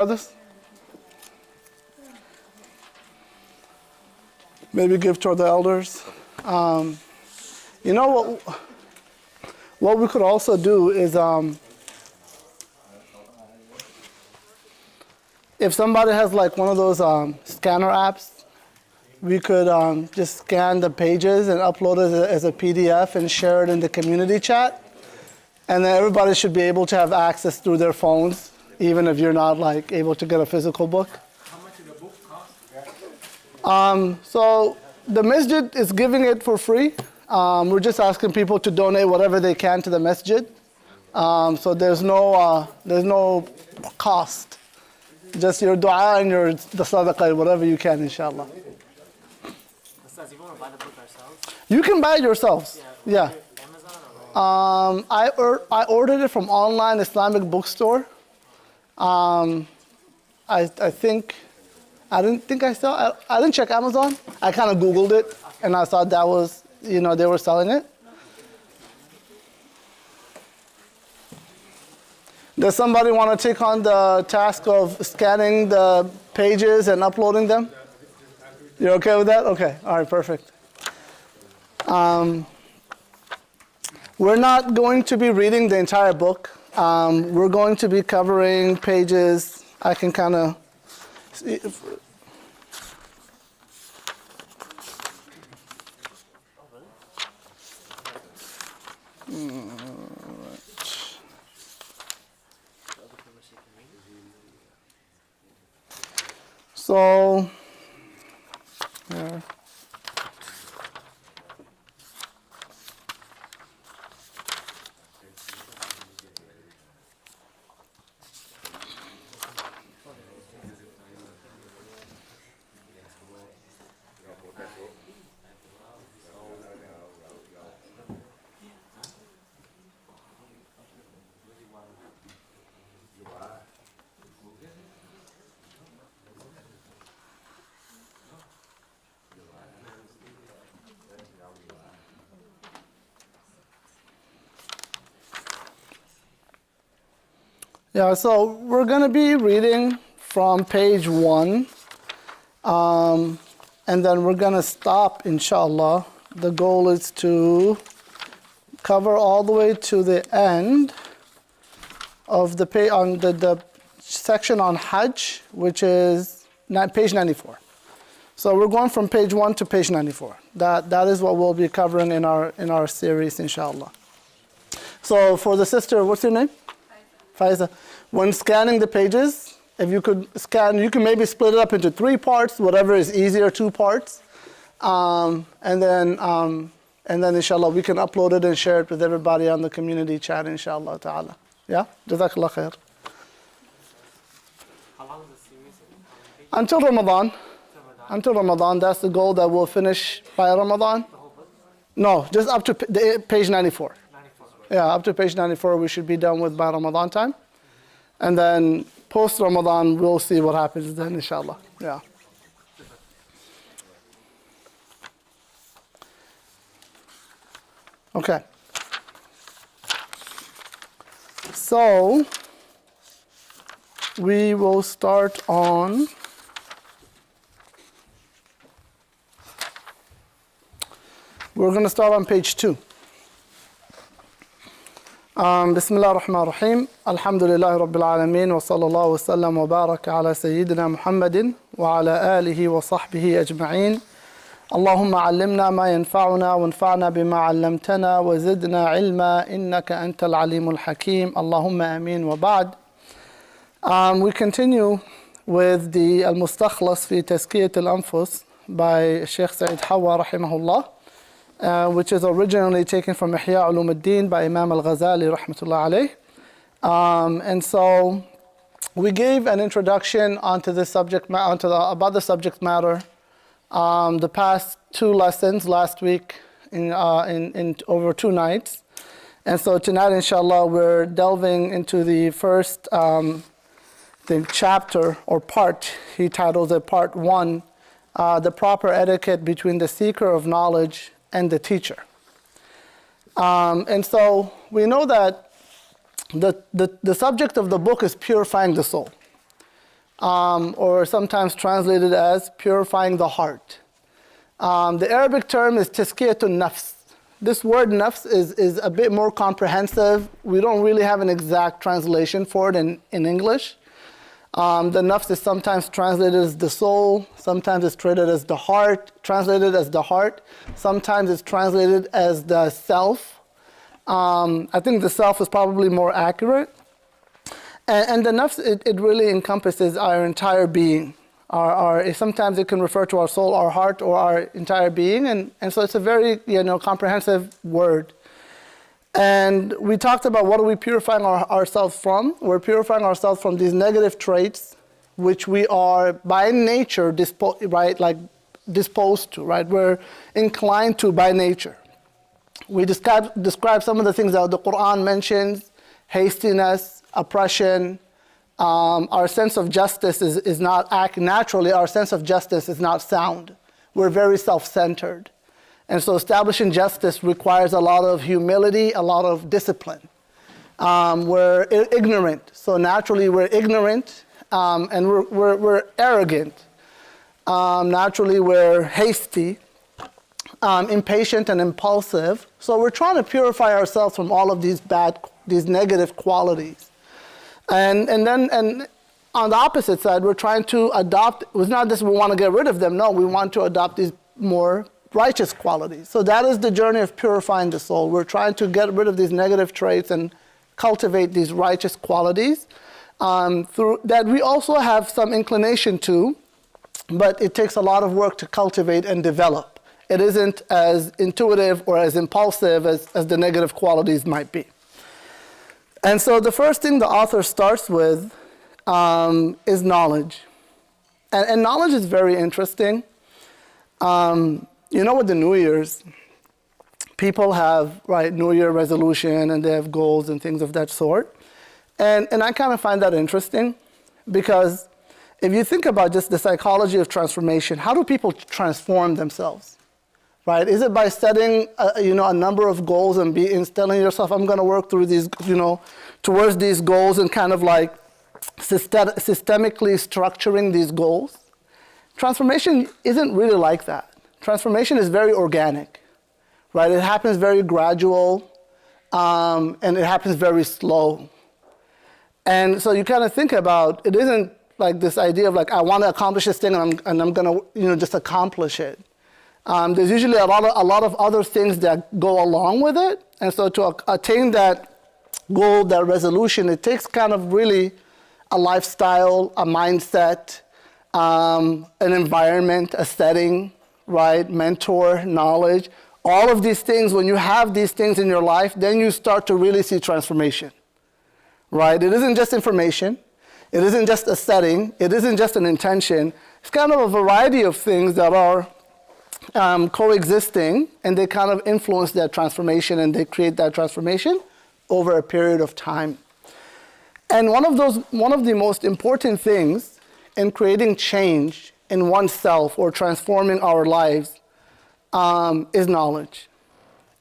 Others? Maybe give toward the elders. You know what we could also do is if somebody has like one of those scanner apps, we could just scan the pages and upload it as a PDF and share it in the community chat. And then everybody should be able to have access through their phones, even if you're not like able to get a physical book. How much does the book cost? So the masjid is giving it for free. We're just asking people to donate whatever they can to the masjid. So there's no cost. Just your dua and the sadaqah, whatever you can, inshallah. Ustaz, you want to buy the book ourselves? You can buy it yourselves. Yeah. Amazon or I ordered it from online Islamic bookstore. I didn't check Amazon. I kind of Googled it and I thought that was, they were selling it. Does somebody want to take on the task of scanning the pages and uploading them? You're okay with that? Okay, all right, perfect. We're not going to be reading the entire book. We're going to be covering pages. I can kind of see if, So, yeah. Yeah, so we're going to be reading from page 1, and then we're going to stop, inshallah. The goal is to cover all the way to the end of the page, on the section on Hajj, which is page 94. So we're going from page 1 to page 94. That is what we'll be covering in our series, inshallah. So for the sister, what's your name? Faiza. When scanning the pages, if you could scan, you can maybe split it up into 3 parts, whatever is easier, 2 parts. And then inshallah, we can upload it and share it with everybody on the community chat, inshallah ta'ala. Yeah? Jazakallah khair. how long is the series? Until Ramadan. Until Ramadan. That's the goal, that we'll finish by Ramadan. The whole book? No, just up to page 94. 94. Yeah, up to page 94 we should be done with by Ramadan time. And then post-Ramadan, we'll see what happens then, inshallah. Yeah. Okay. So, we will start on we're going to start on page 2. بسم الله الرحمن الرحيم الحمد لله رب العالمين وصلى الله وسلم وبارك على سيدنا محمد وعلى آله وصحبه أجمعين اللهم علمنا ما ينفعنا وانفعنا بما علمتنا وزدنا علما إنك أنت العليم الحكيم اللهم آمين وبعد. We continue with the المستخلص في تزكية الأنفس by Sheikh Said Hawa rahimahullah, which is originally taken from Ihya Ulumuddin by Imam al-Ghazali rahmatullah alayh. And so we gave an introduction onto the subject about the subject matter the past 2 lessons last week in over 2 nights. And so tonight, inshallah, we're delving into the first the chapter or part. He titles it Part 1, the proper etiquette between the seeker of knowledge and the teacher. And so we know that the subject of the book is purifying the soul. or sometimes translated as purifying the heart. The Arabic term is tazkiyatun nafs. This word nafs is a bit more comprehensive. We don't really have an exact translation for it in English. The nafs is sometimes translated as the soul, sometimes it's translated as the heart, sometimes it's translated as the self. I think the self is probably more accurate. And the nafs, it really encompasses our entire being. Sometimes it can refer to our soul, our heart, or our entire being, and so it's a very comprehensive word. And we talked about what are we purifying ourselves from. We're purifying ourselves from these negative traits, which we are by nature disposed to, right? We're inclined to by nature. We describe some of the things that the Quran mentions: hastiness, oppression. Our sense of justice is not naturally. Our sense of justice is not sound. We're very self-centered. And so establishing justice requires a lot of humility, a lot of discipline. We're ignorant. So naturally we're ignorant, and we're arrogant. Naturally we're hasty, impatient and impulsive. So we're trying to purify ourselves from all of these negative qualities. And on the opposite side, we're trying to adopt, it's not just we want to get rid of them, no, we want to adopt these more righteous qualities. So that is the journey of purifying the soul. We're trying to get rid of these negative traits and cultivate these righteous qualities. Through that we also have some inclination to, but it takes a lot of work to cultivate and develop. It isn't as intuitive or as impulsive as the negative qualities might be. And so the first thing the author starts with is knowledge. And knowledge is very interesting. With the New Year's, people have, New Year resolution, and they have goals and things of that sort. And I kind of find that interesting, because if you think about just the psychology of transformation, how do people transform themselves? Right? Is it by setting a number of goals and telling yourself, I'm going to work through these, towards these goals, and kind of like systemically structuring these goals? Transformation isn't really like that. Transformation is very organic, right? It happens very gradual, and it happens very slow. And so you kind of think about, it isn't like this idea of like, I want to accomplish this thing and I'm going to just accomplish it. There's usually a lot of other things that go along with it. And so to attain that goal, that resolution, it takes kind of really a lifestyle, a mindset, an environment, a setting, right? Mentor, knowledge. All of these things, when you have these things in your life, then you start to really see transformation, right? It isn't just information. It isn't just a setting. It isn't just an intention. It's kind of a variety of things that are coexisting, and they kind of influence that transformation, and they create that transformation over a period of time. And one of the most important things in creating change in oneself or transforming our lives is knowledge,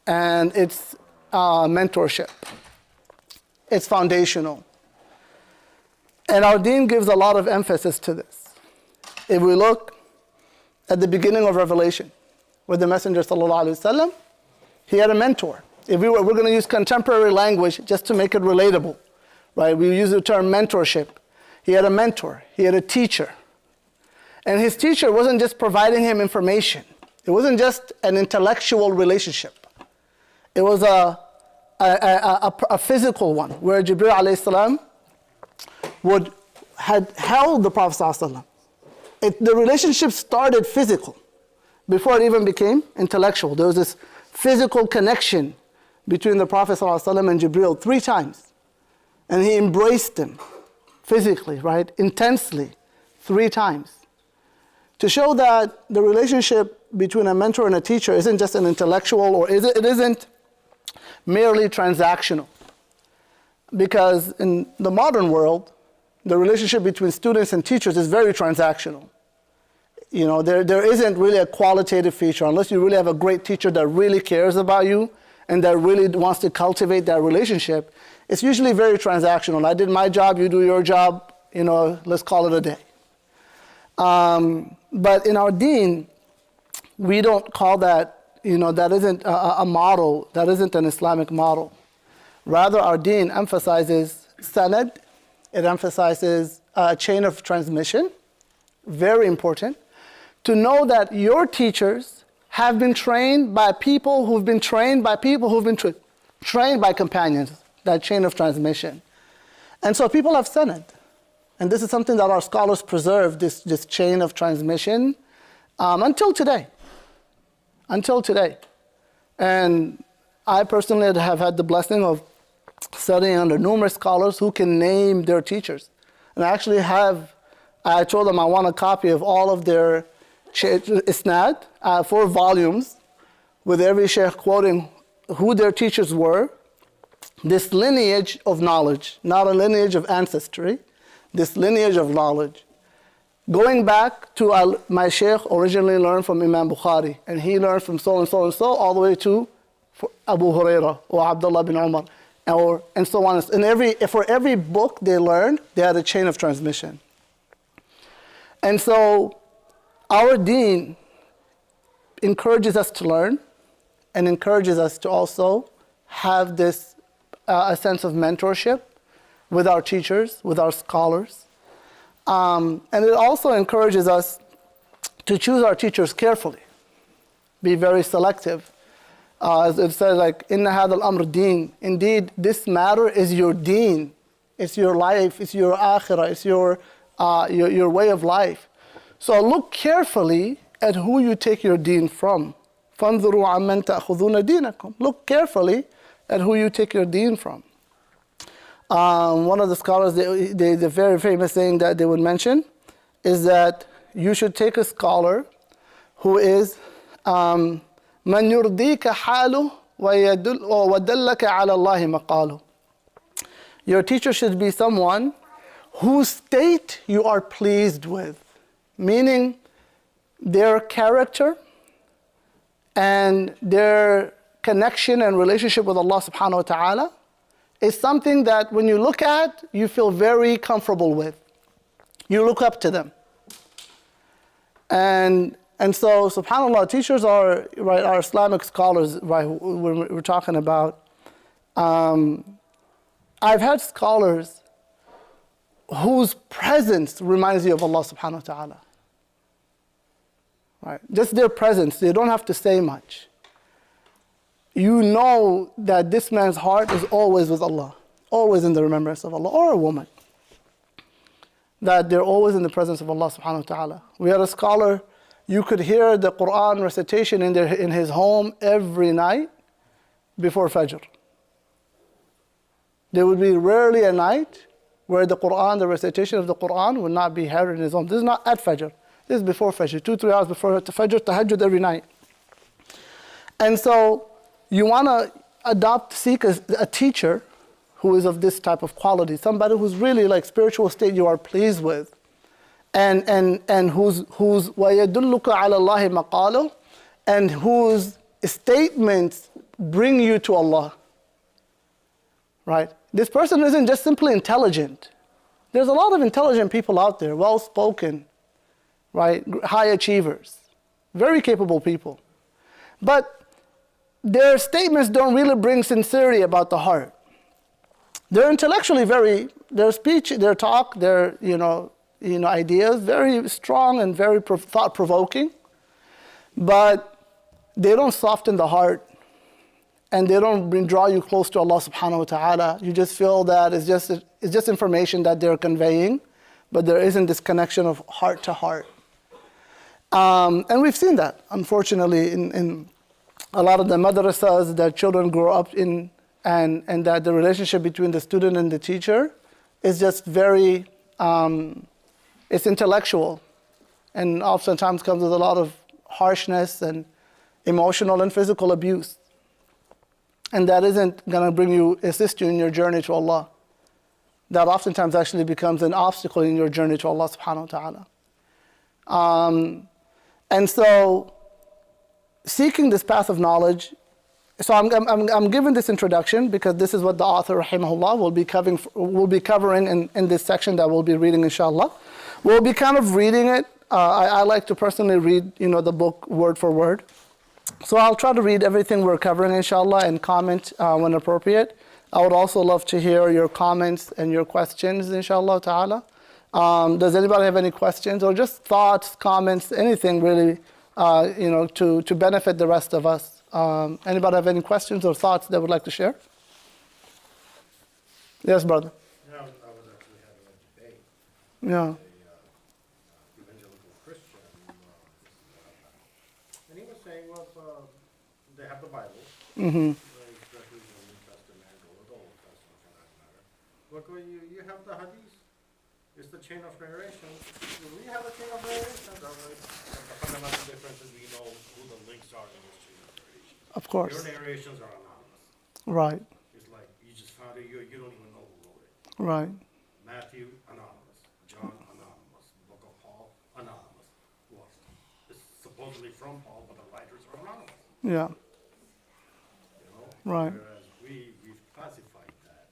and it's mentorship. It's foundational. And our deen gives a lot of emphasis to this. If we look at the beginning of Revelation, with the Messenger ﷺ, he had a mentor. If we're going to use contemporary language just to make it relatable, right? We use the term mentorship. He had a mentor. He had a teacher. And his teacher wasn't just providing him information. It wasn't just an intellectual relationship. It was a physical one, where Jibreel alayhi salam had held the Prophet ﷺ. The relationship started physical before it even became intellectual. There was this physical connection between the Prophet ﷺ and Jibreel 3 times. And he embraced him physically, right? Intensely, 3 times. To show that the relationship between a mentor and a teacher isn't just an intellectual, or it isn't merely transactional. Because in the modern world, the relationship between students and teachers is very transactional. There isn't really a qualitative feature, unless you really have a great teacher that really cares about you and that really wants to cultivate that relationship. It's usually very transactional. I did my job, you do your job, let's call it a day, But in our deen, we don't call that, that isn't a model, that isn't an Islamic model. Rather, our deen emphasizes sanad, it emphasizes a chain of transmission, very important, to know that your teachers have been trained by people who've been trained by people who've been trained by companions, that chain of transmission. And so people have sanad. And this is something that our scholars preserve, this chain of transmission, until today. Until today. And I personally have had the blessing of studying under numerous scholars who can name their teachers. And I told them I want a copy of all of their isnad, 4 volumes, with every sheikh quoting who their teachers were. This lineage of knowledge, not a lineage of ancestry, this lineage of knowledge. Going back to my sheikh originally learned from Imam Bukhari, and he learned from so and so and so, all the way to Abu Hurairah or Abdullah bin Umar, and so on. And for every book they learned, they had a chain of transmission. And so our deen encourages us to learn and encourages us to also have this a sense of mentorship with our teachers, with our scholars. And it also encourages us to choose our teachers carefully, be very selective. As it says, like, Inna hadha al-amr deen. Indeed, this matter is your deen. It's your life, it's your akhirah, it's your way of life. So look carefully at who you take your deen from. فَانْظُرُوا عَمَّنْ تَأْخُذُونَ دِينَكُمْ. Look carefully at who you take your deen from. One of the scholars, the very famous saying that they would mention is that you should take a scholar who is مَنْ يُرْضِيكَ حَالُهُ وَدَلَّكَ عَلَى اللَّهِ مَقَالُهُ. Your teacher should be someone whose state you are pleased with, meaning their character and their connection and relationship with Allah subhanahu wa ta'ala is something that when you look at, you feel very comfortable with. You look up to them. And so, subhanAllah, teachers are, right, our Islamic scholars, right, when we're talking about. I've had scholars whose presence reminds you of Allah subhanahu wa ta'ala. Right? Just their presence, they don't have to say much. You know that this man's heart is always with Allah, always in the remembrance of Allah, or a woman. That they're always in the presence of Allah subhanahu wa ta'ala. We had a scholar, you could hear the Quran recitation in his home every night before Fajr. There would be rarely a night where the recitation of the Quran would not be heard in his home. This is not at Fajr. This is before Fajr, 2-3 hours before Fajr, tahajjud every night. And so you want to seek a teacher who is of this type of quality, somebody who's really like spiritual state you are pleased with, and whose وَيَدُلُّكَ عَلَى اللَّهِ مَقَالُهُ, and whose statements bring you to Allah. Right? This person isn't just simply intelligent. There's a lot of intelligent people out there, well-spoken, right? High achievers, very capable people. But their statements don't really bring sincerity about the heart. They're intellectually their speech, their talk, their ideas, very strong and very thought-provoking. But they don't soften the heart, and they don't draw you close to Allah subhanahu wa ta'ala. You just feel that it's just information that they're conveying, but there isn't this connection of heart to heart. And we've seen that, unfortunately, in a lot of the madrasas that children grow up in, and that the relationship between the student and the teacher is just very, it's intellectual, and oftentimes comes with a lot of harshness and emotional and physical abuse. And that isn't going to assist you in your journey to Allah. That oftentimes actually becomes an obstacle in your journey to Allah subhanahu wa ta'ala. And so, seeking this path of knowledge, so I'm giving this introduction because this is what the author, rahimahullah, will be covering in this section that we'll be reading, inshallah. We'll be kind of reading it I like to personally read, the book word for word. So I'll try to read everything we're covering, inshallah, and comment when appropriate. I would also love to hear your comments and your questions, inshallah ta'ala. Does anybody have any questions or just thoughts, comments, anything really, to benefit the rest of us? Anybody have any questions or thoughts they would like to share? Yes, brother. Yeah, I was actually having a debate. Yeah. Evangelical Christian, and he was saying, well, they have the Bible, Mm-hmm. especially the New Testament or the Old Testament for that matter. Look, you have the Hadith. It's the chain of narration. We have a chain of narration. The fundamental difference is we know who the links are in this chain of narration. Of course. Your narrations are anonymous. Right. It's like you just found it. You don't even know who wrote it. Right. Matthew, anonymous. John, anonymous. Book of Paul, anonymous. Well, it's supposedly from Paul, but the writers are anonymous. Yeah. Right. Whereas we've classified that,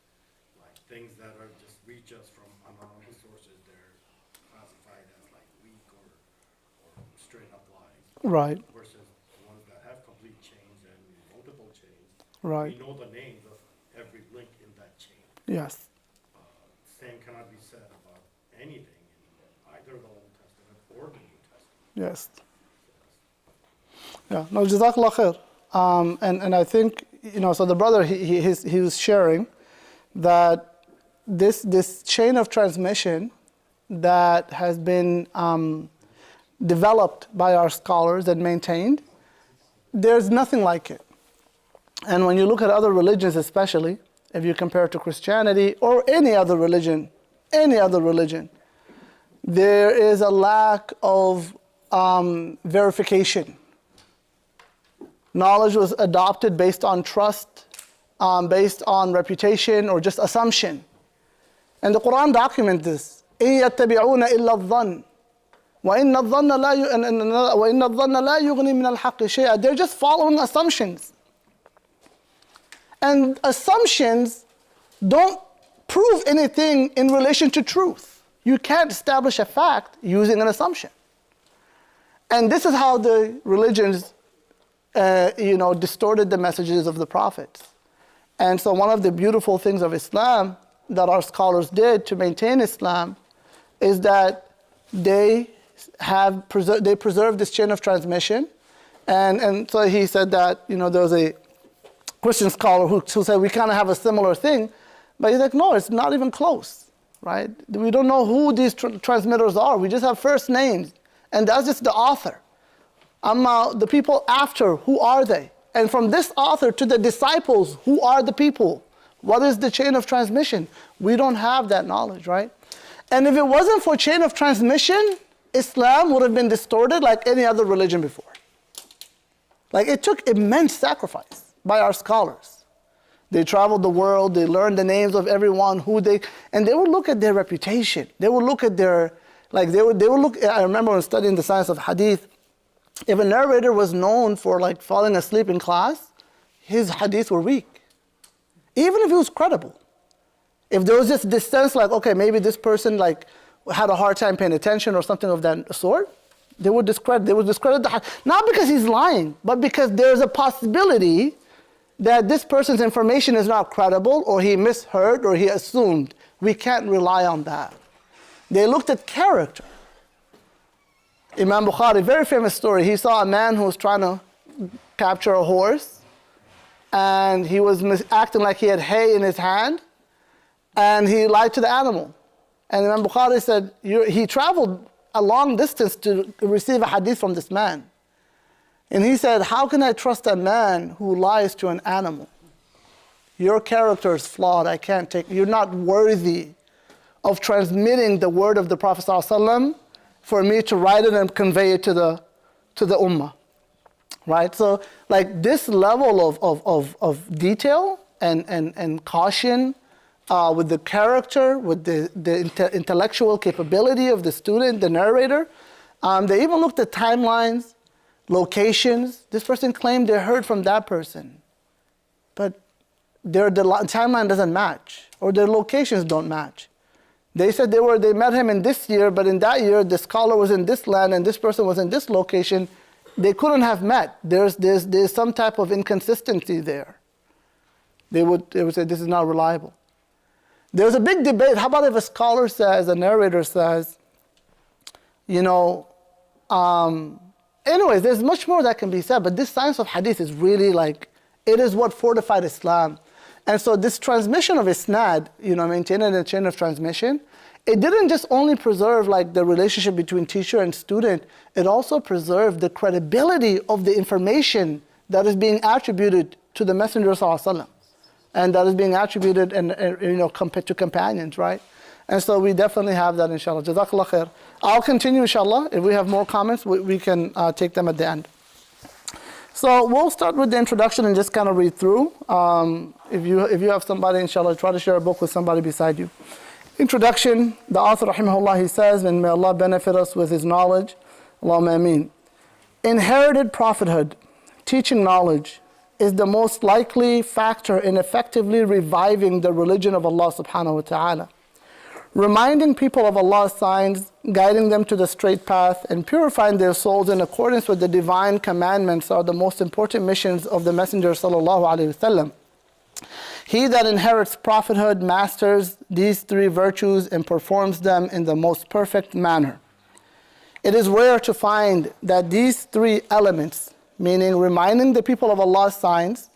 like things that are just reach us from anonymous sources, they're classified as like weak or straight up lies. Right. Versus the ones that have complete chains and multiple chains. Right. We know the names of every link in that chain. Yes. Same cannot be said about anything in either the Old Testament or the New Testament. Yes. Yeah. No, Jazakallah khair. And I think, so the brother, he was sharing that this chain of transmission that has been developed by our scholars and maintained, there's nothing like it. And when you look at other religions especially, if you compare it to Christianity or any other religion, there is a lack of verification. Knowledge was adopted based on trust, based on reputation, or just assumption. And the Quran documents this. إِن يَتَّبِعُونَ إِلَّا الظَّنَّ وَإِنَّ الظَّنَّ لَا يُغْنِي مِنَ الْحَقِّ شَيْئًا. They're just following assumptions. And assumptions don't prove anything in relation to truth. You can't establish a fact using an assumption. And this is how the religions distorted the messages of the prophets. And so one of the beautiful things of Islam that our scholars did to maintain Islam is that they preserved this chain of transmission. And so he said that, there was a Christian scholar who said we kind of have a similar thing, but he's like, no, it's not even close, right? We don't know who these transmitters are. We just have first names, and that's just the author. The people after, who are they? And from this author to the disciples, who are the people? What is the chain of transmission? We don't have that knowledge, right? And if it wasn't for chain of transmission, Islam would have been distorted like any other religion before. Like it took immense sacrifice by our scholars. They traveled the world, they learned the names of everyone, and they would look at their reputation. They would look at I remember when studying the science of hadith, if a narrator was known for like falling asleep in class, his hadith were weak. Even if he was credible. If there was just this sense like, okay, maybe this person like had a hard time paying attention or something of that sort, they would discredit the hadith. Not because he's lying, but because there's a possibility that this person's information is not credible, or he misheard, or he assumed. We can't rely on that. They looked at character. Imam Bukhari, very famous story. He saw a man who was trying to capture a horse, and he was acting like he had hay in his hand, and he lied to the animal. And Imam Bukhari said, he traveled a long distance to receive a hadith from this man. And he said, how can I trust a man who lies to an animal? Your character is flawed. You're not worthy of transmitting the word of the Prophet ﷺ for me to write it and convey it to the ummah. Right? So like this level of detail and caution with the character, with the intellectual capability of the student, the narrator. They even looked at timelines, locations. This person claimed they heard from that person, but the timeline doesn't match, or their locations don't match. They said they met him in this year, but in that year the scholar was in this land and this person was in this location. They couldn't have met. There's some type of inconsistency there. They would say this is not reliable. There's a big debate. How about if a scholar says, a narrator says, anyways, there's much more that can be said, but this science of hadith is really it is what fortified Islam. And so this transmission of isnad, maintaining the chain of transmission, it didn't just only preserve the relationship between teacher and student, it also preserved the credibility of the information that is being attributed to the Messenger ﷺ, and that is being attributed to companions, right? And so we definitely have that, inshallah. Jazakallah khair. I'll continue, inshallah. If we have more comments, we can take them at the end. So we'll start with the introduction and just kind of read through. If you have somebody, inshallah, try to share a book with somebody beside you. Introduction, the author, rahimahullah, he says, and may Allah benefit us with his knowledge. Allahumma ameen. Inherited prophethood, teaching knowledge, is the most likely factor in effectively reviving the religion of Allah subhanahu wa ta'ala. Reminding people of Allah's signs, guiding them to the straight path, and purifying their souls in accordance with the divine commandments are the most important missions of the Messenger sallallahu alaihi wasallam. He that inherits prophethood masters these three virtues and performs them in the most perfect manner. It is rare to find that these three elements, meaning reminding the people of Allah's signs,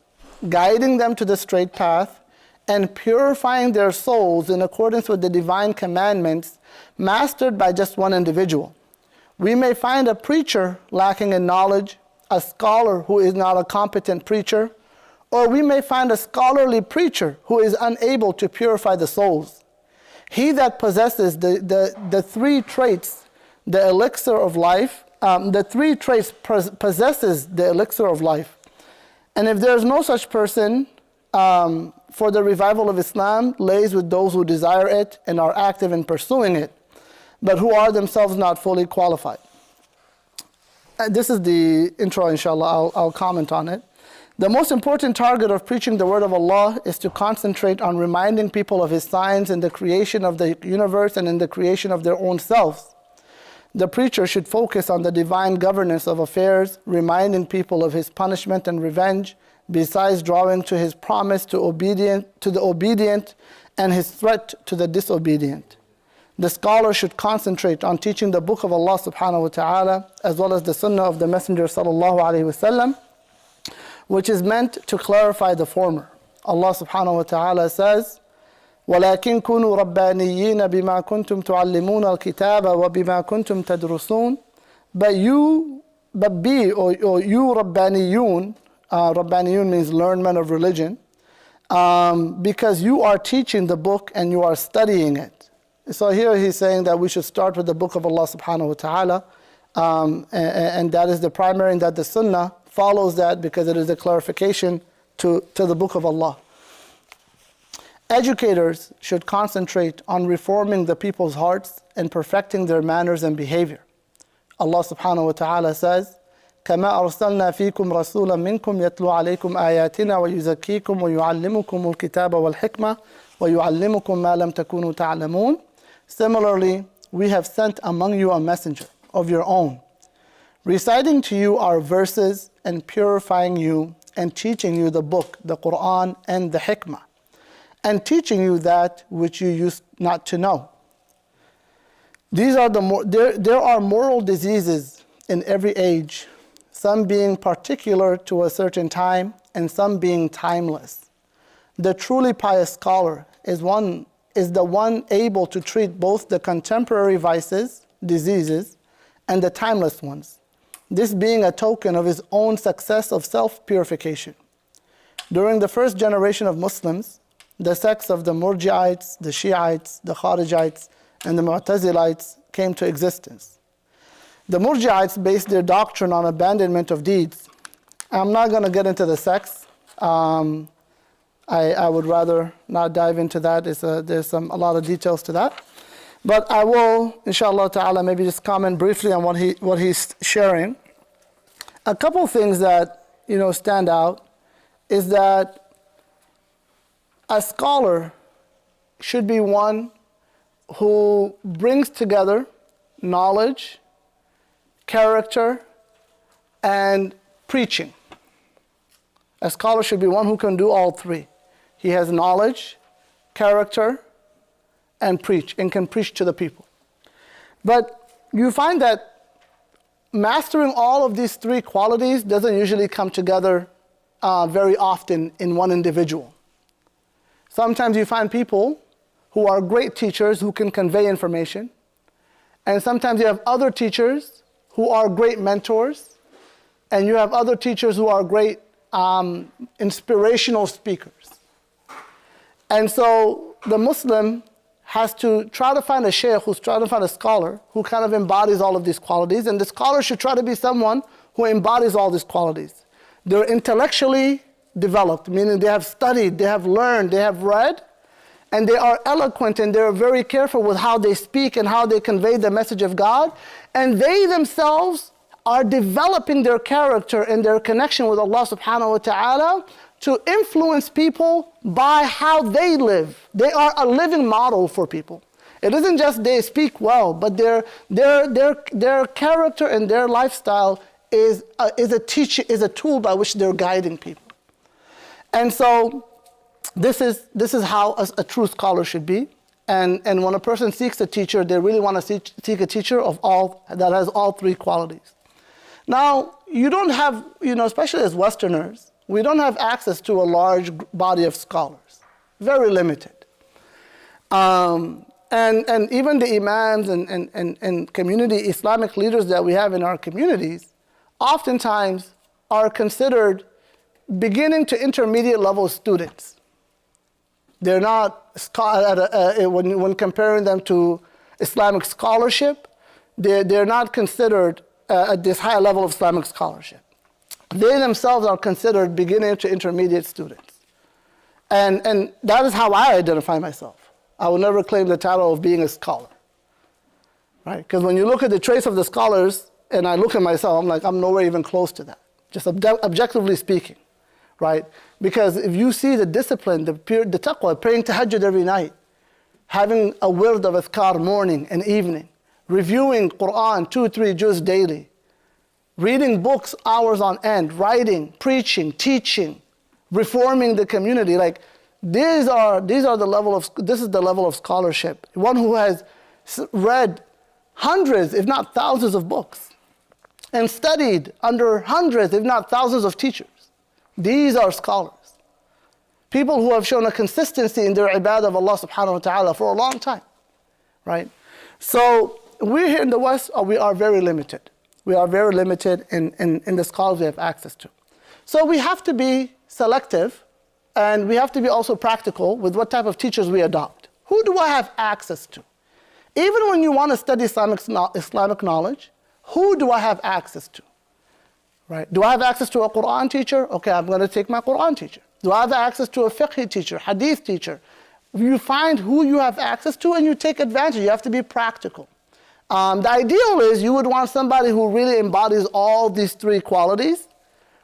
guiding them to the straight path, and purifying their souls in accordance with the divine commandments, mastered by just one individual. We may find a preacher lacking in knowledge, a scholar who is not a competent preacher, or we may find a scholarly preacher who is unable to purify the souls. He that possesses the three traits, the elixir of life, possesses the elixir of life. And if there is no such person, for the revival of Islam lays with those who desire it and are active in pursuing it, but who are themselves not fully qualified. This is the intro, inshallah. I'll comment on it. The most important target of preaching the word of Allah is to concentrate on reminding people of his signs in the creation of the universe and in the creation of their own selves. The preacher should focus on the divine governance of affairs, reminding people of his punishment and revenge, besides drawing to his promise to the obedient and his threat to the disobedient. The scholar should concentrate on teaching the book of Allah subhanahu wa ta'ala, as well as the sunnah of the Messenger sallallahu alayhi wa sallam, which is meant to clarify the former. Allah subhanahu wa ta'ala says, وَلَكِنْ كُونُوا رَبَّانِيِّينَ بِمَا كُنْتُمْ تُعَلِّمُونَ الْكِتَابَ وَبِمَا كُنْتُمْ تَدْرُسُونَ. But you Rabbaniyun, Rabbaniyun means learned men of religion, because you are teaching the book and you are studying it. So here he's saying that we should start with the book of Allah subhanahu wa ta'ala, and that is the primary, and that the sunnah follows that because it is a clarification to the book of Allah. Educators should concentrate on reforming the people's hearts and perfecting their manners and behavior. Allah subhanahu wa ta'ala says, كما أرسلنا فيكم رسولا منكم يتلو عليكم آياتنا ويزكيكم ويعلمكم الكتاب والحكمة ويعلمكم ما لم تكونوا تعلمون. Similarly, we have sent among you a messenger of your own, reciting to you our verses and purifying you and teaching you the book, the Quran and the hikmah, and teaching you that which you used not to know. There are moral diseases in every age, some being particular to a certain time and some being timeless. The truly pious scholar is the one able to treat both the contemporary vices, diseases, and the timeless ones, this being a token of his own success of self-purification. During the first generation of Muslims, the sects of the Murji'ites, the Shi'ites, the Kharijites, and the Mu'tazilites came to existence. The Murji'ites based their doctrine on abandonment of deeds. I'm not going to get into the sects. I would rather not dive into that. There's a lot of details to that. But I will, inshallah ta'ala, maybe just comment briefly on what he's sharing. A couple things that stand out is that a scholar should be one who brings together knowledge, character, and preaching. A scholar should be one who can do all three. He has knowledge, character, and can preach to the people. But you find that mastering all of these three qualities doesn't usually come together very often in one individual. Sometimes you find people who are great teachers who can convey information, and sometimes you have other teachers who are great mentors, and you have other teachers who are great inspirational speakers. And so the Muslim has to try to find a shaykh who's trying to find a scholar who kind of embodies all of these qualities, and the scholar should try to be someone who embodies all these qualities. They're intellectually developed, meaning they have studied, they have learned, they have read, and they are eloquent, and they're very careful with how they speak and how they convey the message of God, and they themselves are developing their character and their connection with Allah subhanahu wa ta'ala to influence people by how they live. They are a living model for people. It isn't just they speak well, but their character and their lifestyle is a tool by which they're guiding people. And so this is how a true scholar should be. And when a person seeks a teacher, they really want to seek a teacher that has all three qualities. Now, you don't have, especially as Westerners, we don't have access to a large body of scholars, very limited. And even the imams and community Islamic leaders that we have in our communities oftentimes are considered beginning to intermediate level students. They're not, when comparing them to Islamic scholarship, they're not considered at this high level of Islamic scholarship. They themselves are considered beginning to intermediate students. And that is how I identify myself. I will never claim the title of being a scholar, right? Because when you look at the traits of the scholars, and I look at myself, I'm like, I'm nowhere even close to that, just objectively speaking, right? Because if you see the discipline, the taqwa, praying tahajjud every night, having a wird of azkar morning and evening, reviewing Quran 2-3 juz daily, reading books hours on end, writing, preaching, teaching, reforming the community, like this is the level of scholarship. One who has read hundreds, if not thousands of books, and studied under hundreds, if not thousands of teachers. These are scholars. People who have shown a consistency in their ibadah of Allah subhanahu wa ta'ala for a long time, right? So we here in the West, we are very limited. We are very limited in the scholars we have access to. So we have to be selective, and we have to be also practical with what type of teachers we adopt. Who do I have access to? Even when you want to study Islamic knowledge, who do I have access to? Right? Do I have access to a Quran teacher? Okay, I'm going to take my Quran teacher. Do I have access to a fiqh teacher, hadith teacher? You find who you have access to and you take advantage. You have to be practical. The ideal is you would want somebody who really embodies all these three qualities,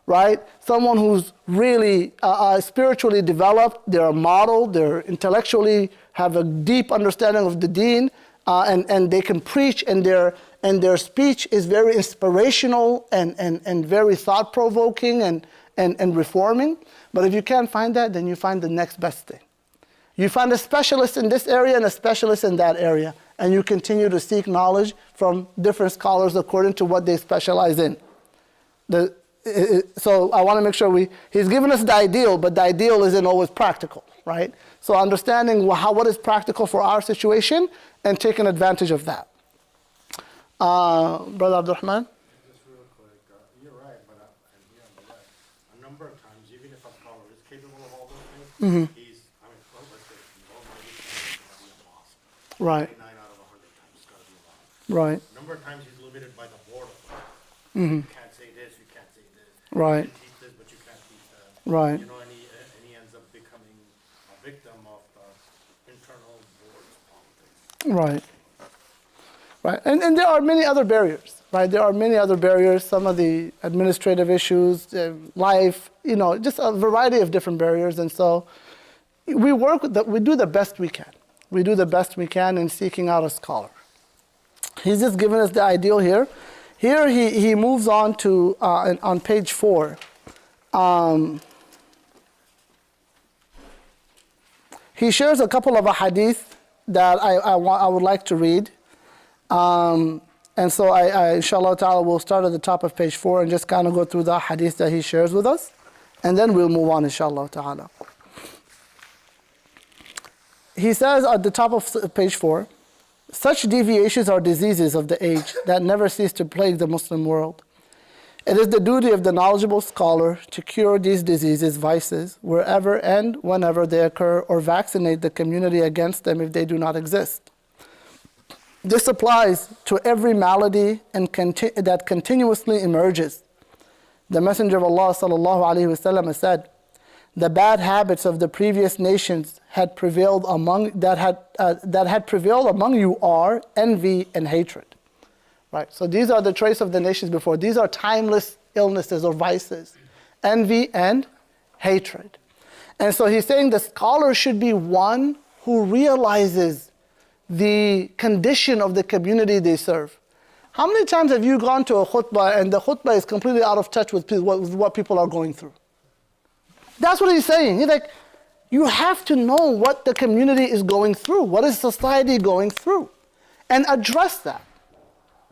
right? Someone who's really spiritually developed, they're a model, they're intellectually have a deep understanding of the deen, and they can preach, and their speech is very inspirational and very thought-provoking and reforming. But if you can't find that, then you find the next best thing. You find a specialist in this area and a specialist in that area, and you continue to seek knowledge from different scholars according to what they specialize in. So I want to make sure he's given us the ideal, but the ideal isn't always practical, right? So understanding what is practical for our situation and taking advantage of that. Brother Abdurrahman? Just real quick, you're right, but a number of times, even if a scholar is capable of all those things, let's say, he's be a mosque. Right. 9 out of 100 times it's got to be a mosque. Right. A number of times he's limited by the board of it. Mm-hmm. You can't say this, you can't say this. Right. You can teach this, but you can't teach that. Right. And he ends up becoming a victim of the internal board's politics. Right. Right. And there are many other barriers, right? There are many other barriers, some of the administrative issues, life, just a variety of different barriers. And so we do the best we can. we do the best we can in seeking out a scholar. He's just given us the ideal here. Here he moves on to, on page 4. He shares a couple of hadith that I would like to read. And so inshallah ta'ala, we'll start at the top of page 4 and just kind of go through the hadith that he shares with us. And then we'll move on, inshallah ta'ala. He says at the top of page 4, such deviations are diseases of the age that never cease to plague the Muslim world. It is the duty of the knowledgeable scholar to cure these diseases, vices, wherever and whenever they occur, or vaccinate the community against them if they do not exist. This applies to every malady that continuously emerges. The Messenger of Allah ﷺ said, the bad habits of the previous nations had prevailed among you are envy and hatred. Right? So these are the traits of the nations before. These are timeless illnesses or vices. Envy and hatred. And so he's saying the scholar should be one who realizes the condition of the community they serve. How many times have you gone to a khutbah and the khutbah is completely out of touch with what people are going through? That's what he's saying. He's like, you have to know what the community is going through. What is society going through? And address that.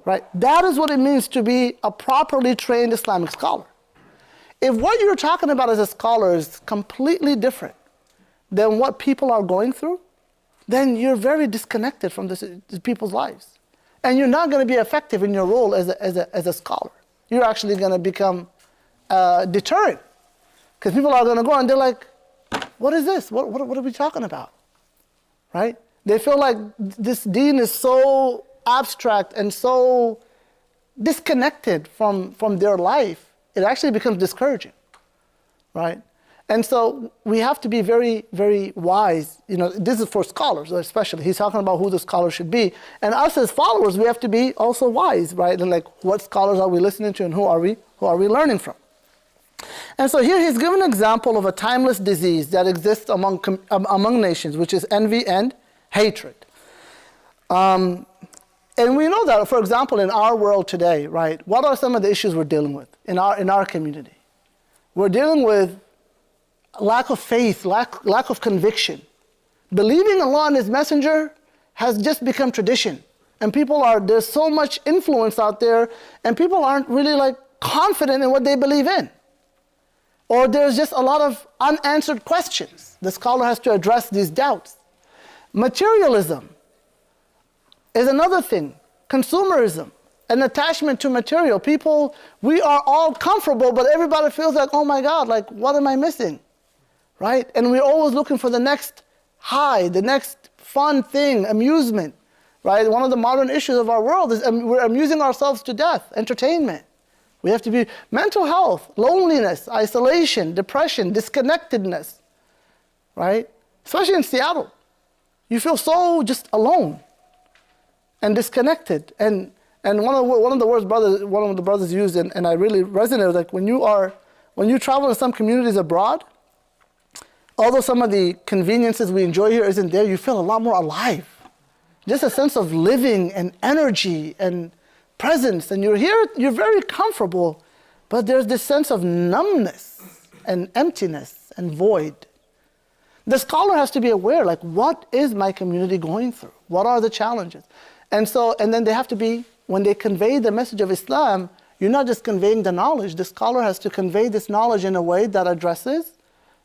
Right? That is what it means to be a properly trained Islamic scholar. If what you're talking about as a scholar is completely different than what people are going through, then you're very disconnected from the people's lives. And you're not going to be effective in your role as a scholar. You're actually going to become deterrent. Because people are going to go and they're like, what is this? What are we talking about? Right? They feel like this deen is so abstract and so disconnected from their life, it actually becomes discouraging. Right? And so we have to be very, very wise. You know, this is for scholars especially. He's talking about who the scholar should be. And us as followers, we have to be also wise, right? And like, what scholars are we listening to and who are we learning from? And so here he's given an example of a timeless disease that exists among nations, which is envy and hatred. And we know that, for example, in our world today, right? What are some of the issues we're dealing with in our community? We're dealing with lack of faith, lack of conviction. Believing Allah and His Messenger has just become tradition. And there's so much influence out there, and people aren't really like confident in what they believe in. Or there's just a lot of unanswered questions. The scholar has to address these doubts. Materialism is another thing. Consumerism, an attachment to material. People, we are all comfortable, but everybody feels like, oh my God, like what am I missing? Right? And we're always looking for the next high, the next fun thing, amusement. Right? One of the modern issues of our world is we're amusing ourselves to death, entertainment. We have to be mental health, loneliness, isolation, depression, disconnectedness, right? Especially in Seattle. You feel so just alone and disconnected. And one of the brothers used, and I really resonated, like when you travel to some communities abroad, although some of the conveniences we enjoy here isn't there, you feel a lot more alive. Just a sense of living and energy and presence, and you're here, you're very comfortable, but there's this sense of numbness and emptiness and void. The scholar has to be aware, like, what is my community going through? What are the challenges? And then they have to be, when they convey the message of Islam, you're not just conveying the knowledge, the scholar has to convey this knowledge in a way that addresses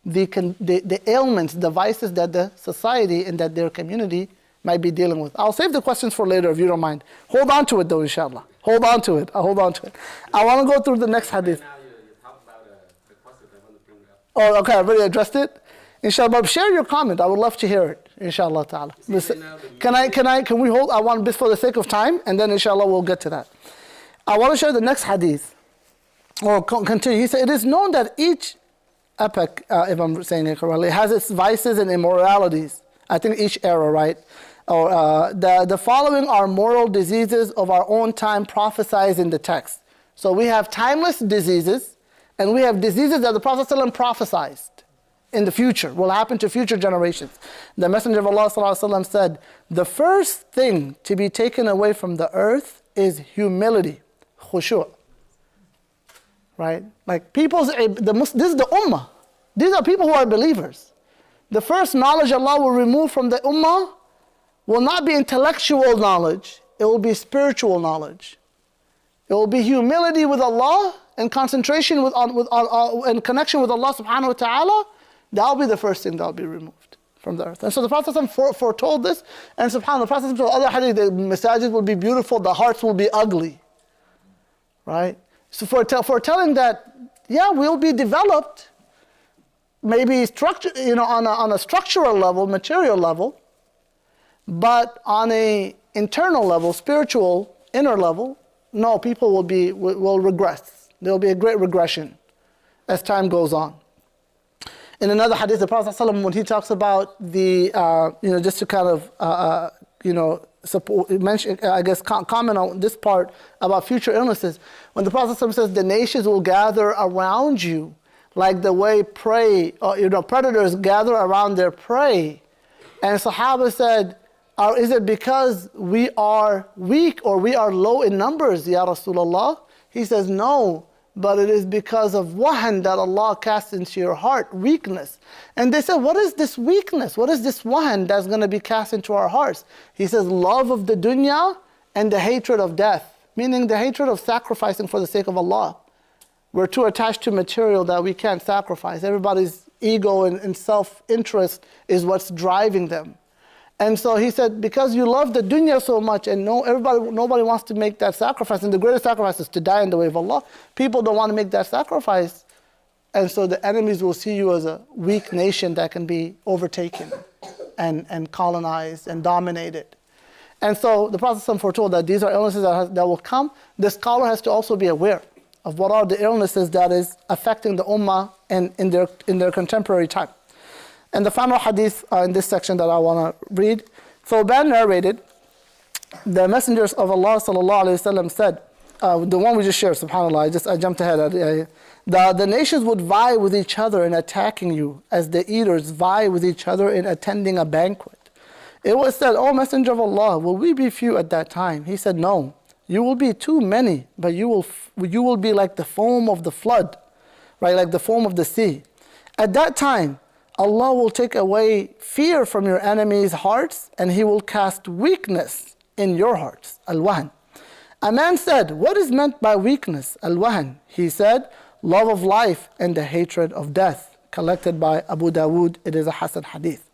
the ailments, the vices that the society and that their community might be dealing with. I'll save the questions for later if you don't mind. Hold on to it though, inshallah. Hold on to it. I want to go through the next hadith. Now you talk about the question I want to bring up. Oh, okay, I've already addressed it. Inshallah, share your comment. I would love to hear it. Inshallah ta'ala. Can we hold? I want this for the sake of time, and then inshallah we'll get to that. I want to share the next hadith. Or continue. He said, it is known that each epoch, if I'm saying it correctly, has its vices and immoralities. I think each era, right? The following are moral diseases of our own time prophesied in the text. So we have timeless diseases, and we have diseases that the Prophet ﷺ prophesied. in the future, will happen to future generations. The Messenger of Allah ﷺ said, the first thing to be taken away from the earth is humility, khushu'. Right? Like this is the ummah. These are people who are believers. The first knowledge Allah will remove from the ummah will not be intellectual knowledge, it will be spiritual knowledge. It will be humility with Allah and concentration and connection with Allah subhanahu wa ta'ala. That will be the first thing that will be removed from the earth. And so the Prophet foretold this, and subhanAllah, the Prophet told other hadith, the masajid will be beautiful, the hearts will be ugly. Right? So foretelling that, yeah, we'll be developed, maybe on a structural level, material level, but on a internal level, spiritual, inner level, no, people will regress. There will be a great regression as time goes on. In another hadith, the Prophet ﷺ, when he talks about the, just to kind of, comment on this part about future illnesses, when the Prophet ﷺ says the nations will gather around you like the way predators gather around their prey. And Sahaba said, is it because we are weak or we are low in numbers, Ya Rasulullah? He says, no, but it is because of wahan that Allah casts into your heart, weakness. And they said, what is this weakness? What is this wahan that's going to be cast into our hearts? He says, love of the dunya and the hatred of death, meaning the hatred of sacrificing for the sake of Allah. We're too attached to material that we can't sacrifice. Everybody's ego and self-interest is what's driving them. And so he said, because you love the dunya so much and nobody wants to make that sacrifice, and the greatest sacrifice is to die in the way of Allah, people don't want to make that sacrifice, and so the enemies will see you as a weak nation that can be overtaken and colonized and dominated. And so the Prophet ﷺ foretold that these are illnesses that will come. The scholar has to also be aware of what are the illnesses that is affecting the ummah in their contemporary time. And the final hadith in this section that I want to read. Thawban narrated, the messengers of Allah ﷺ said, the one we just shared, subhanAllah, I jumped ahead. The nations would vie with each other in attacking you as the eaters vie with each other in attending a banquet. It was said, O Messenger of Allah, will we be few at that time? He said, no, you will be too many, but you will be like the foam of the flood, right? Like the foam of the sea. At that time, Allah will take away fear from your enemies' hearts, and He will cast weakness in your hearts. Al-Wahan. A man said, what is meant by weakness? Al-Wahan. He said, love of life and the hatred of death. Collected by Abu Dawood. It is a Hasan hadith.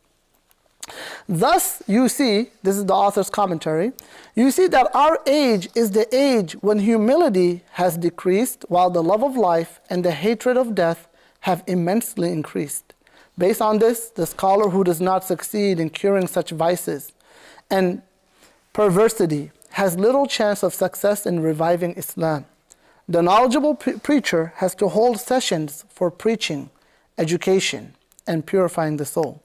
Thus, you see, this is the author's commentary, you see that our age is the age when humility has decreased, while the love of life and the hatred of death have immensely increased. Based on this, the scholar who does not succeed in curing such vices and perversity has little chance of success in reviving Islam. The knowledgeable preacher has to hold sessions for preaching, education, and purifying the soul.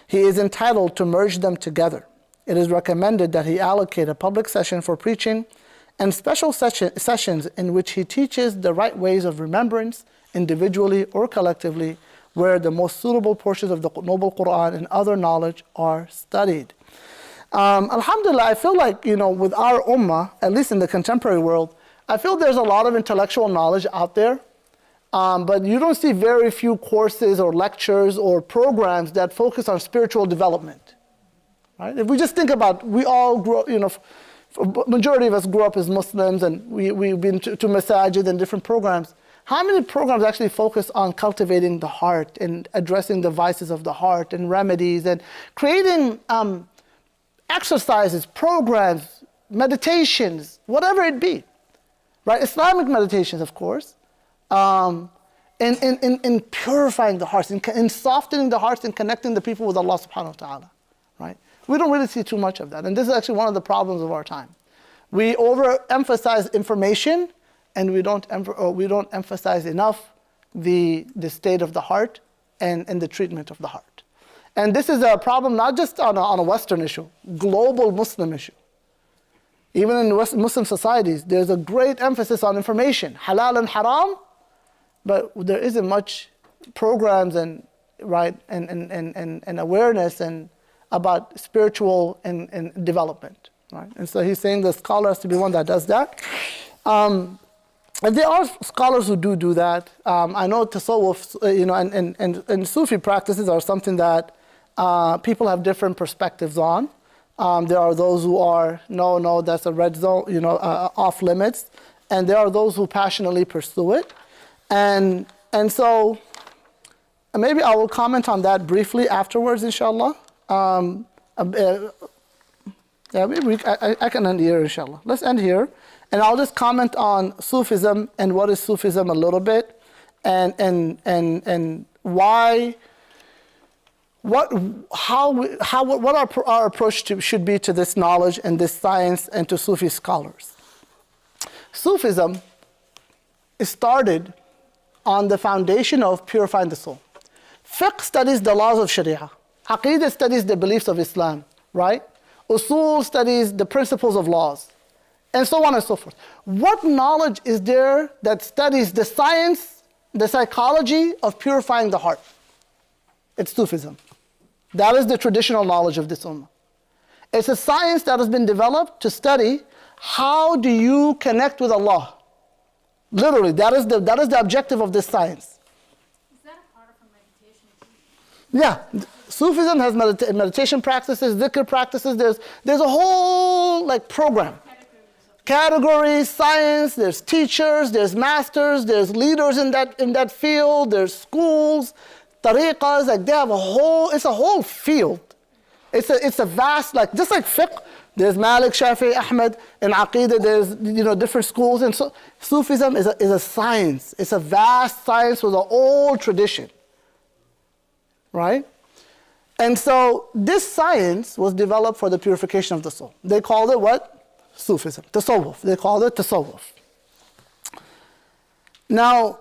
He is entitled to merge them together. It is recommended that he allocate a public session for preaching and special sessions in which he teaches the right ways of remembrance, individually or collectively, where the most suitable portions of the Noble Quran and other knowledge are studied. Alhamdulillah, I feel like, with our ummah, at least in the contemporary world, I feel there's a lot of intellectual knowledge out there, but you don't see very few courses or lectures or programs that focus on spiritual development. Right? If we just think about, we all grew up, majority of us grew up as Muslims, and we've been to masajid and different programs. How many programs actually focus on cultivating the heart and addressing the vices of the heart and remedies and creating exercises, programs, meditations, whatever it be, right? Islamic meditations, of course, in purifying the hearts, in softening the hearts and connecting the people with Allah subhanahu wa ta'ala, right? We don't really see too much of that. And this is actually one of the problems of our time. We overemphasize information, and we don't emphasize enough the state of the heart and the treatment of the heart. And this is a problem not just on a Western issue, global Muslim issue. Even in Muslim societies, there's a great emphasis on information, halal and haram, but there isn't much programs and right, and awareness and about spiritual and development, right? And so he's saying the scholar has to be one that does that. And there are scholars who do that. I know tasawwuf, and Sufi practices are something that people have different perspectives on. There are those who are, no, that's a red zone, off limits. And there are those who passionately pursue it. And so maybe I will comment on that briefly afterwards, inshallah. Maybe I can end here, inshallah. Let's end here. And I'll just comment on Sufism and what is Sufism a little bit, and why, what our approach should be to this knowledge and this science and to Sufi scholars. Sufism started on the foundation of purifying the soul. Fiqh studies the laws of Sharia. Aqeedah studies the beliefs of Islam, right? Usul studies the principles of laws, and so on and so forth. What knowledge is there that studies the science, the psychology of purifying the heart? It's Sufism. That is the traditional knowledge of this ummah. It's a science that has been developed to study how do you connect with Allah. Literally, that is the objective of this science. Is that a part of a meditation? Yeah. Sufism has meditation practices, dhikr practices. There's a whole program. Categories, science, there's teachers, there's masters, there's leaders in that field, there's schools, tariqas, they have it's a whole field. It's a vast, just like fiqh, there's Malik, Shafi, Ahmed, and Aqeedah, there's different schools, and so Sufism is a science. It's a vast science with an old tradition, right? And so this science was developed for the purification of the soul. They called it what? Sufism, tasawwuf. They called it tasawwuf. Now,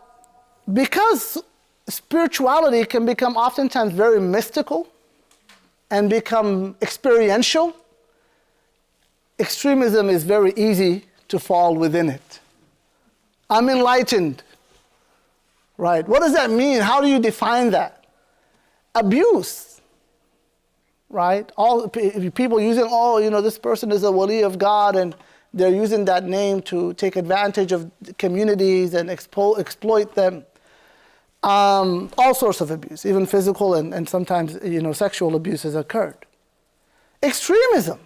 because spirituality can become oftentimes very mystical and become experiential, extremism is very easy to fall within it. I'm enlightened, right? What does that mean? How do you define that? Abuse. Right? All people using, this person is a wali of God, and they're using that name to take advantage of communities and exploit them. All sorts of abuse, even physical and sometimes sexual abuse has occurred. Extremism.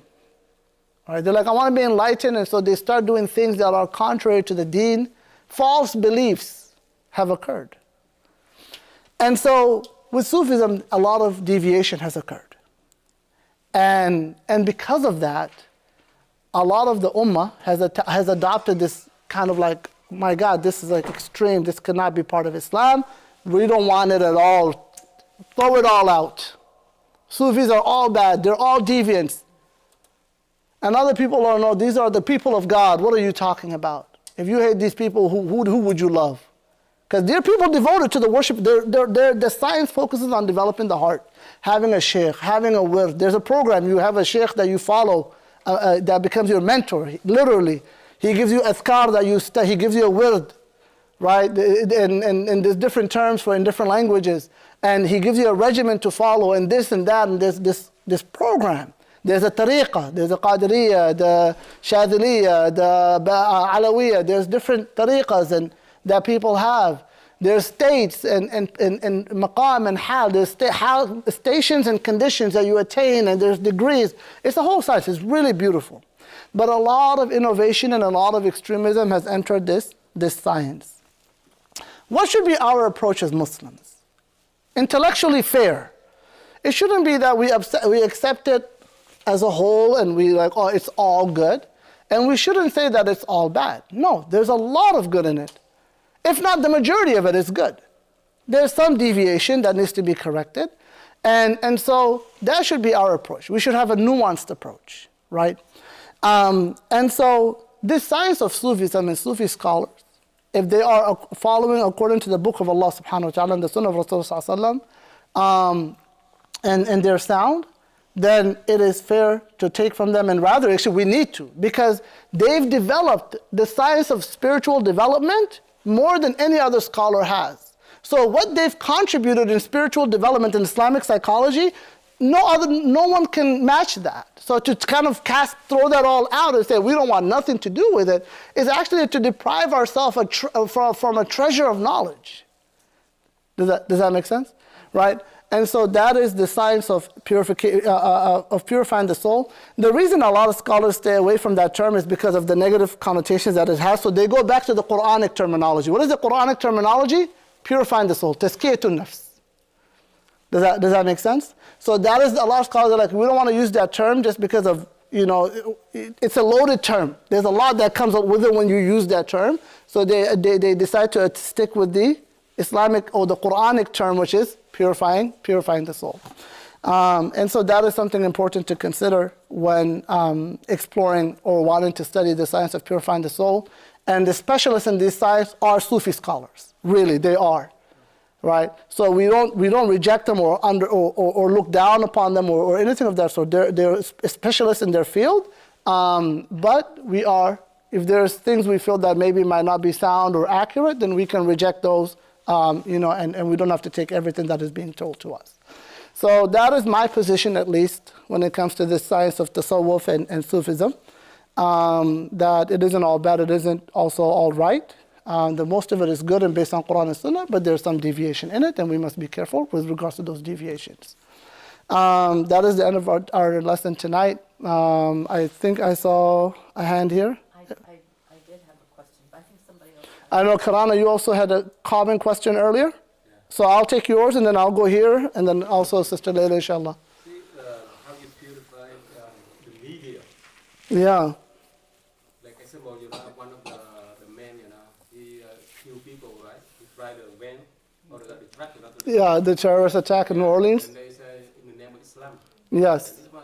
Right? They're like, I want to be enlightened, and so they start doing things that are contrary to the deen. False beliefs have occurred. And so with Sufism, a lot of deviation has occurred. And because of that, a lot of the ummah has adopted this kind of my God, this is extreme, this cannot be part of Islam. We don't want it at all. Throw it all out. Sufis are all bad, they're all deviants. And other people are, no, these are the people of God. What are you talking about? If you hate these people, who would you love? Because they're people devoted to the worship. The science focuses on developing the heart, having a sheikh, having a wird. There's a program. You have a sheikh that you follow that becomes your mentor. Literally, he gives you adhkar he gives you a wird, right? And there's different terms in different languages. And he gives you a regimen to follow, and this and that, and there's this program. There's a tariqah, there's a qadiriyah, the shadiliyah, the alawiyah. There's different tariqahs that people have. There's states and maqam and hal. There's stations and conditions that you attain, and there's degrees. It's a whole science. It's really beautiful. But a lot of innovation and a lot of extremism has entered this science. What should be our approach as Muslims? Intellectually fair. It shouldn't be that we accept it as a whole and it's all good. And we shouldn't say that it's all bad. No, there's a lot of good in it. If not, the majority of it is good. There's some deviation that needs to be corrected. And so that should be our approach. We should have a nuanced approach, right? And so this science of Sufism and Sufi scholars, if they are following according to the book of Allah subhanahu wa ta'ala and the sunnah of Rasulullah sallallahu alaihi wasallam, and they're sound, then it is fair to take from them, and rather, actually, we need to, because they've developed the science of spiritual development more than any other scholar has. So what they've contributed in spiritual development in Islamic psychology, no one can match that. So to kind of throw that all out and say we don't want nothing to do with it is actually to deprive ourselves from a treasure of knowledge. Does that make sense? Right? And so that is the science of purifying the soul. The reason a lot of scholars stay away from that term is because of the negative connotations that it has. So they go back to the Quranic terminology. What is the Quranic terminology? Purifying the soul. Tazkiyatun nafs. Does that make sense? So that is, a lot of scholars are like, we don't want to use that term just because of, it's a loaded term. There's a lot that comes up with it when you use that term. So they decide to stick with the Islamic or the Quranic term, which is purifying the soul. And so that is something important to consider when exploring or wanting to study the science of purifying the soul. And the specialists in this science are Sufi scholars. Really, they are. Right? So we don't reject them or look down upon them or anything of that sort. They're specialists in their field. But if there's things we feel that maybe might not be sound or accurate, then we can reject those. And we don't have to take everything that is being told to us. So that is my position, at least, when it comes to this science of tasawwuf and Sufism, that it isn't all bad, it isn't also all right. The most of it is good and based on Quran and Sunnah, but there's some deviation in it, and we must be careful with regards to those deviations. That is the end of our lesson tonight. I think I saw a hand here. I did have a question, but I think somebody else. I know, Karana, you also had a common question earlier. So I'll take yours, and then I'll go here, and then also Sister Layla, inshallah. See, how you purify the media. Yeah. Like I said, well, one of the men, he killed people, right? He tried to win, or the tractor. Yeah, the terrorist attack in New Orleans. And they say in the name of Islam. Yes. And this one,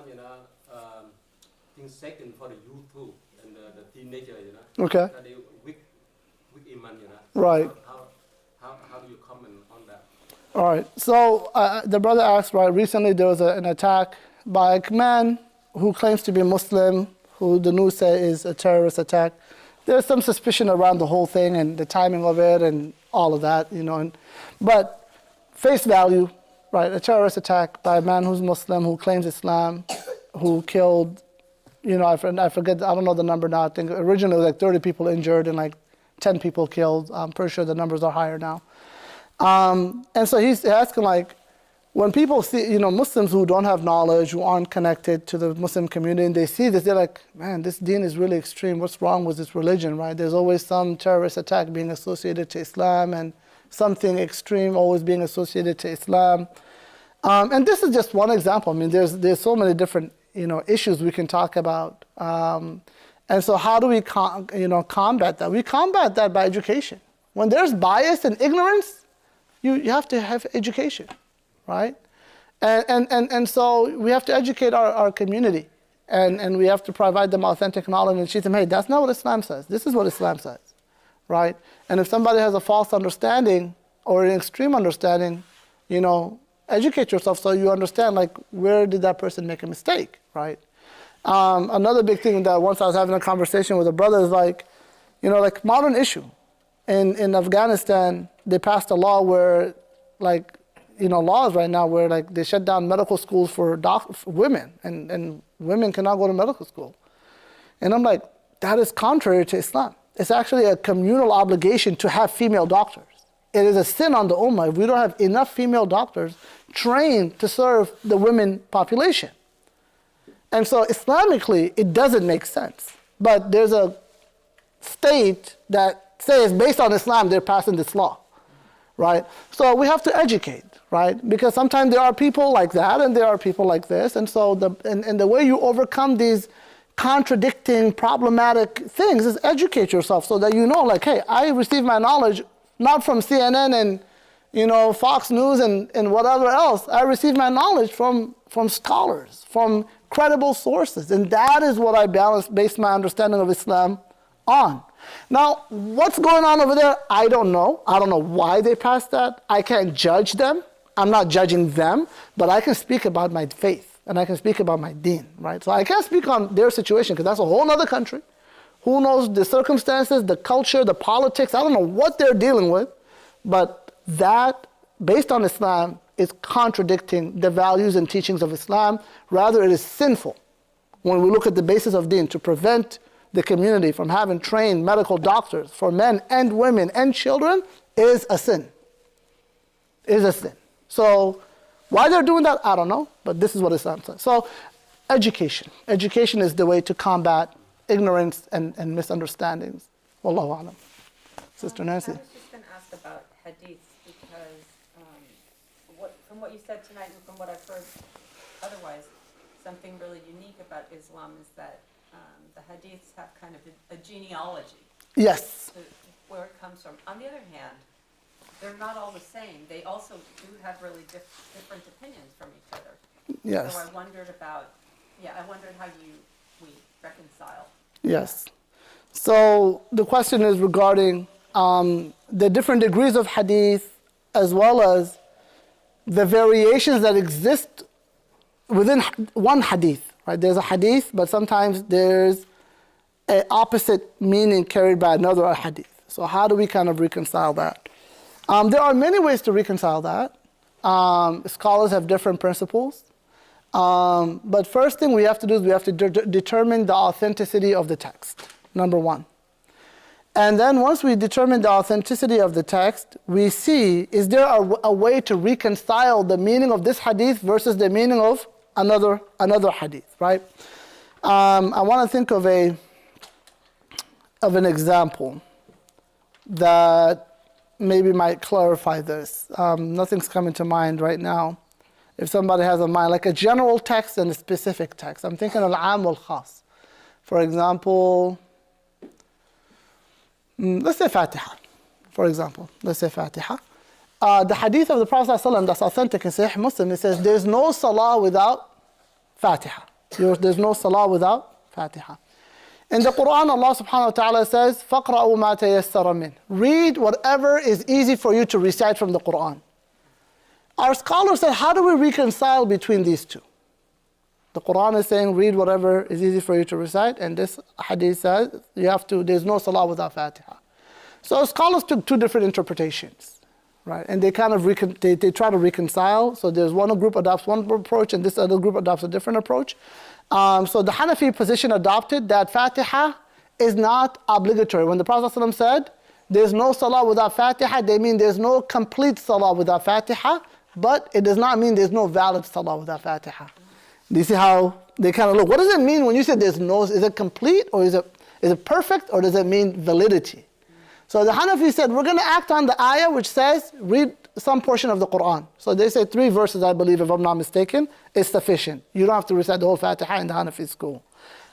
things second for the youth too, and the teenager, Okay. That they weak iman, Right. How do you comment on that? All right. So the brother asked, right, recently there was an attack by a man who claims to be Muslim, who the news say is a terrorist attack. There's some suspicion around the whole thing and the timing of it and all of that, but face value, right, a terrorist attack by a man who's Muslim, who claims Islam, who killed, I forget, I don't know the number now. I think originally it was like 30 people injured and like 10 people killed. I'm pretty sure the numbers are higher now. And so he's asking, like, when people see, Muslims who don't have knowledge, who aren't connected to the Muslim community, and they see this, they're like, man, this deen is really extreme. What's wrong with this religion, right? There's always some terrorist attack being associated to Islam and something extreme always being associated to Islam. And this is just one example. I mean, there's so many different, issues we can talk about. And so how do we, combat that? We combat that by education. When there's bias and ignorance, you have to have education. Right? And so we have to educate our community and we have to provide them authentic knowledge and teach them, hey, that's not what Islam says. This is what Islam says. Right? And if somebody has a false understanding or an extreme understanding, educate yourself so you understand, like, where did that person make a mistake, right? Another big thing that once I was having a conversation with a brother is like modern issue. In Afghanistan, they passed a law where, like, laws right now where, like, they shut down medical schools for women, and women cannot go to medical school. And I'm like, that is contrary to Islam. It's actually a communal obligation to have female doctors. It is a sin on the ummah if we don't have enough female doctors trained to serve the women population. And so Islamically, it doesn't make sense. But there's a state that says, based on Islam, they're passing this law. Right? So we have to educate, right? Because sometimes there are people like that and there are people like this. And so the way you overcome these contradicting, problematic things is educate yourself so that like, hey, I receive my knowledge not from CNN and Fox News and whatever else. I receive my knowledge from scholars, from credible sources. And that is what I base my understanding of Islam on. Now, what's going on over there, I don't know. I don't know why they passed that. I can't judge them. I'm not judging them, but I can speak about my faith and I can speak about my deen, right? So I can't speak on their situation because that's a whole other country. Who knows the circumstances, the culture, the politics. I don't know what they're dealing with, but that, based on Islam, is contradicting the values and teachings of Islam. Rather, it is sinful when we look at the basis of deen to prevent the community from having trained medical doctors for men and women and children is a sin. Is a sin. So why they're doing that, I don't know, but this is what Islam says. So education. Education is the way to combat ignorance and misunderstandings. Wallahu a'lam. Sister Nancy. I was just going to ask about hadith because from what you said tonight and from what I've heard otherwise, something really unique about Islam is that the hadiths have kind of a genealogy. Yes. Where it comes from. On the other hand, they're not all the same. They also do have really different opinions from each other. Yes. So I wondered how we reconcile. Yes. So the question is regarding the different degrees of hadith as well as the variations that exist within one hadith. Right? There's a hadith, but sometimes there's an opposite meaning carried by another hadith. So how do we kind of reconcile that? There are many ways to reconcile that. Scholars have different principles. But first thing we have to do is we have to determine the authenticity of the text, number one. And then once we determine the authenticity of the text, we see, is there a way to reconcile the meaning of this hadith versus the meaning of another hadith, right? I want to think of an example that maybe might clarify this. Nothing's coming to mind right now. If somebody has a mind, like a general text and a specific text. I'm thinking al-am wal-khas. For example, let's say Fatiha. For example, let's say Fatiha. The hadith of the Prophet ﷺ that's authentic in Sahih Muslim, it says there's no salah without Fatiha. There's no salah without Fatiha. In the Quran, Allah subhanahu wa ta'ala says, فَقْرَأُوا مَا تَيَسَّرَ مِنْ. Read whatever is easy for you to recite from the Quran. Our scholars said, how do we reconcile between these two? The Quran is saying, read whatever is easy for you to recite, and this hadith says, there's no salah without Fatiha. So scholars took two different interpretations, right? And they kind of they try to reconcile. So there's one group adopts one approach, and this other group adopts a different approach. So the Hanafi position adopted that Fatiha is not obligatory. When the Prophet ﷺ said, there's no salah without Fatiha, they mean there's no complete salah without Fatiha, but it does not mean there's no valid salah without Fatiha. Do you see how they kind of look? What does it mean when you say there's no, is it complete or is it perfect or does it mean validity? So the Hanafi said, we're going to act on the ayah which says, read some portion of the Quran. So they say 3 verses, I believe, if I'm not mistaken, is sufficient. You don't have to recite the whole Fatiha in the Hanafi school.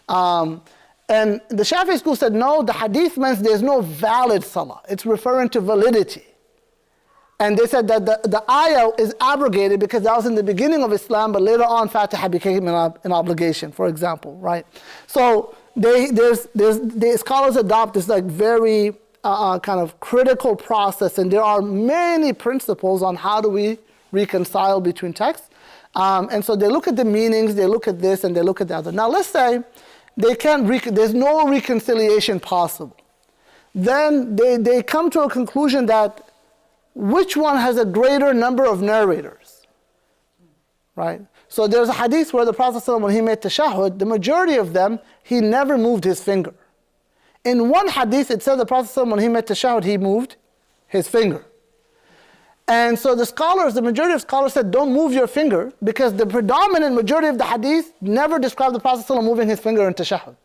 And the Shafi'i school said, no, the hadith means there's no valid salah. It's referring to validity. And they said that the ayah is abrogated because that was in the beginning of Islam, but later on Fatiha became an obligation, for example, right? So the scholars adopt this like very kind of critical process, and there are many principles on how do we reconcile between texts. And so they look at the meanings, they look at this, and they look at the other. Now let's say there's no reconciliation possible. Then they come to a conclusion that which one has a greater number of narrators, right? So there's a hadith where the Prophet ﷺ, when he made tashahhud, the majority of them, he never moved his finger. In one hadith, it says the Prophet ﷺ, when he made tashahhud, he moved his finger. And so the majority of scholars said, don't move your finger, because the predominant majority of the hadith never described the Prophet ﷺ moving his finger in tashahhud.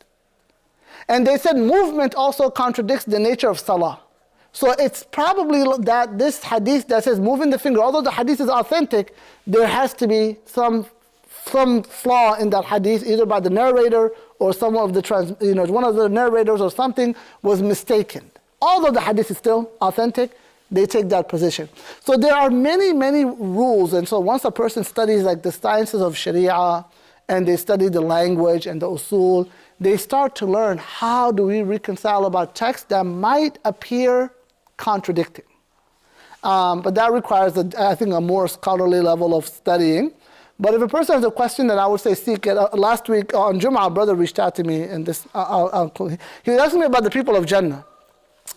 And they said movement also contradicts the nature of salah. So it's probably that this hadith that says moving the finger, although the hadith is authentic, there has to be some flaw in that hadith, either by the narrator or one of the narrators or something was mistaken. Although the hadith is still authentic, they take that position. So there are many, many rules. And so once a person studies like the sciences of Sharia, and they study the language and the usul, they start to learn how do we reconcile about texts that might appear contradicting. But that requires, I think, a more scholarly level of studying. But if a person has a question, then I would say seek it. Last week on Jum'ah, a brother reached out to me, and he was asking me about the people of Jannah.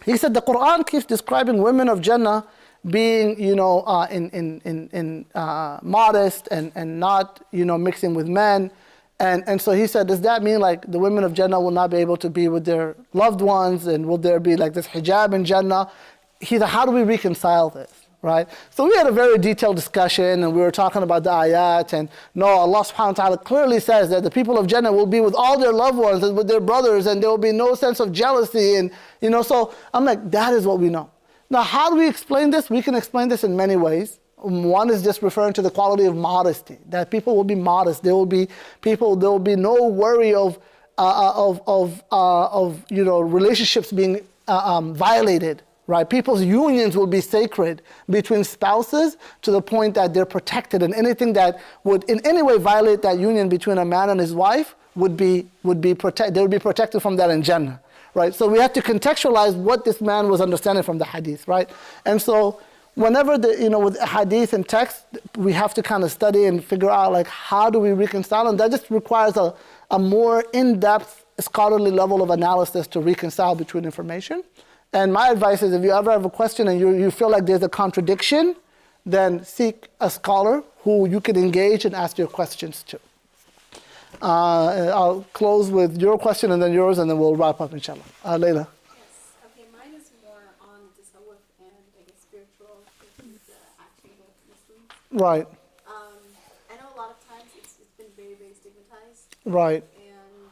He said the Quran keeps describing women of Jannah being, modest and not, mixing with men. And so he said, does that mean like the women of Jannah will not be able to be with their loved ones, and will there be like this hijab in Jannah? He said, how do we reconcile this, right? So we had a very detailed discussion, and we were talking about the ayat, and no, Allah subhanahu wa ta'ala clearly says that the people of Jannah will be with all their loved ones and with their brothers, and there will be no sense of jealousy, and so I'm like, that is what we know. Now, how do we explain this? We can explain this in many ways. One is just referring to the quality of modesty, that people will be modest. There will be no worry of relationships being violated, right? People's unions will be sacred between spouses to the point that they're protected, and anything that would in any way violate that union between a man and his wife would be protected. They would be protected from that in Jannah, right? So we have to contextualize what this man was understanding from the hadith, right? And so whenever with hadith and text, we have to kind of study and figure out like how do we reconcile, and that just requires a more in-depth scholarly level of analysis to reconcile between information. And my advice is, if you ever have a question and you feel like there's a contradiction, then seek a scholar who you can engage and ask your questions to. I'll close with your question and then yours, and then we'll wrap up, inshallah. Layla. Yes. Okay, mine is more on tasawwuf and I guess spiritual with the actual Muslims. Right. I know a lot of times it's been very, very stigmatized. Right. And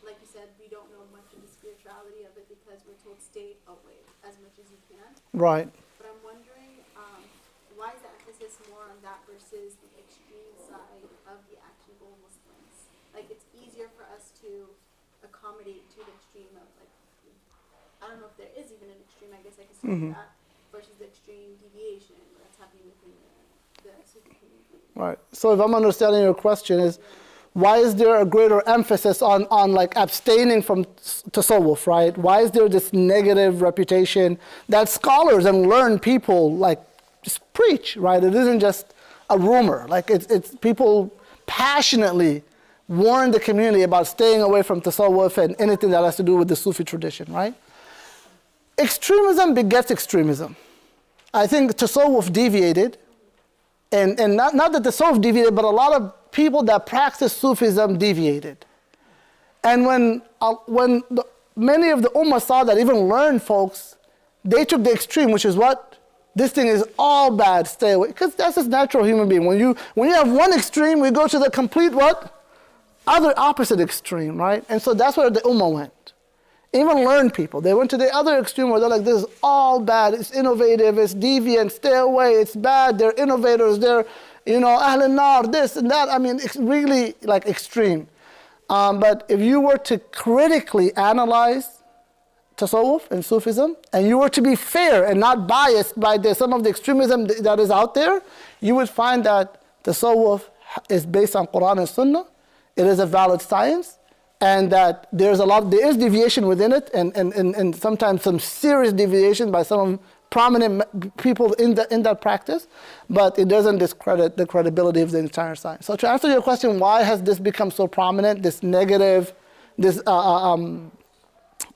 like you said, we don't know much of the spirituality of it because we're told stay away as much as you can. Right. But I'm wondering, why is the emphasis more on that versus the extreme side of the actionable Muslims? Like, it's easier for us to accommodate to the extreme of, like, I don't know if there is even an extreme, I guess I could say that, versus the extreme deviation that's happening within the Sufi community. Right. So if I'm understanding your question is, why is there a greater emphasis on like abstaining from tasawwuf, right? Why is there this negative reputation that scholars and learned people like just preach, right? It isn't just a rumor. Like it's people passionately warn the community about staying away from tasawwuf and anything that has to do with the Sufi tradition, right? Extremism begets extremism. I think tasawwuf deviated, and not that tasawwuf deviated, but a lot of people that practice Sufism deviated. And when many of the ummah saw that, even learned folks, they took the extreme, which is what? This thing is all bad, stay away. Because that's just natural human being. When you have one extreme, we go to the complete what? Other opposite extreme, right? And so that's where the ummah went. Even learned people, they went to the other extreme where they're like, this is all bad, it's innovative, it's deviant, stay away, it's bad, they're innovators, they're, Ahl al-Nar, this and that. I mean, it's really like extreme. But if you were to critically analyze tasawwuf and Sufism, and you were to be fair and not biased by some of the extremism that is out there, you would find that tasawwuf is based on Quran and Sunnah. It is a valid science, and that there is deviation within it, and sometimes some serious deviation by some prominent people in that practice, but it doesn't discredit the credibility of the entire science. So to answer your question, why has this become so prominent, this negative, this I don't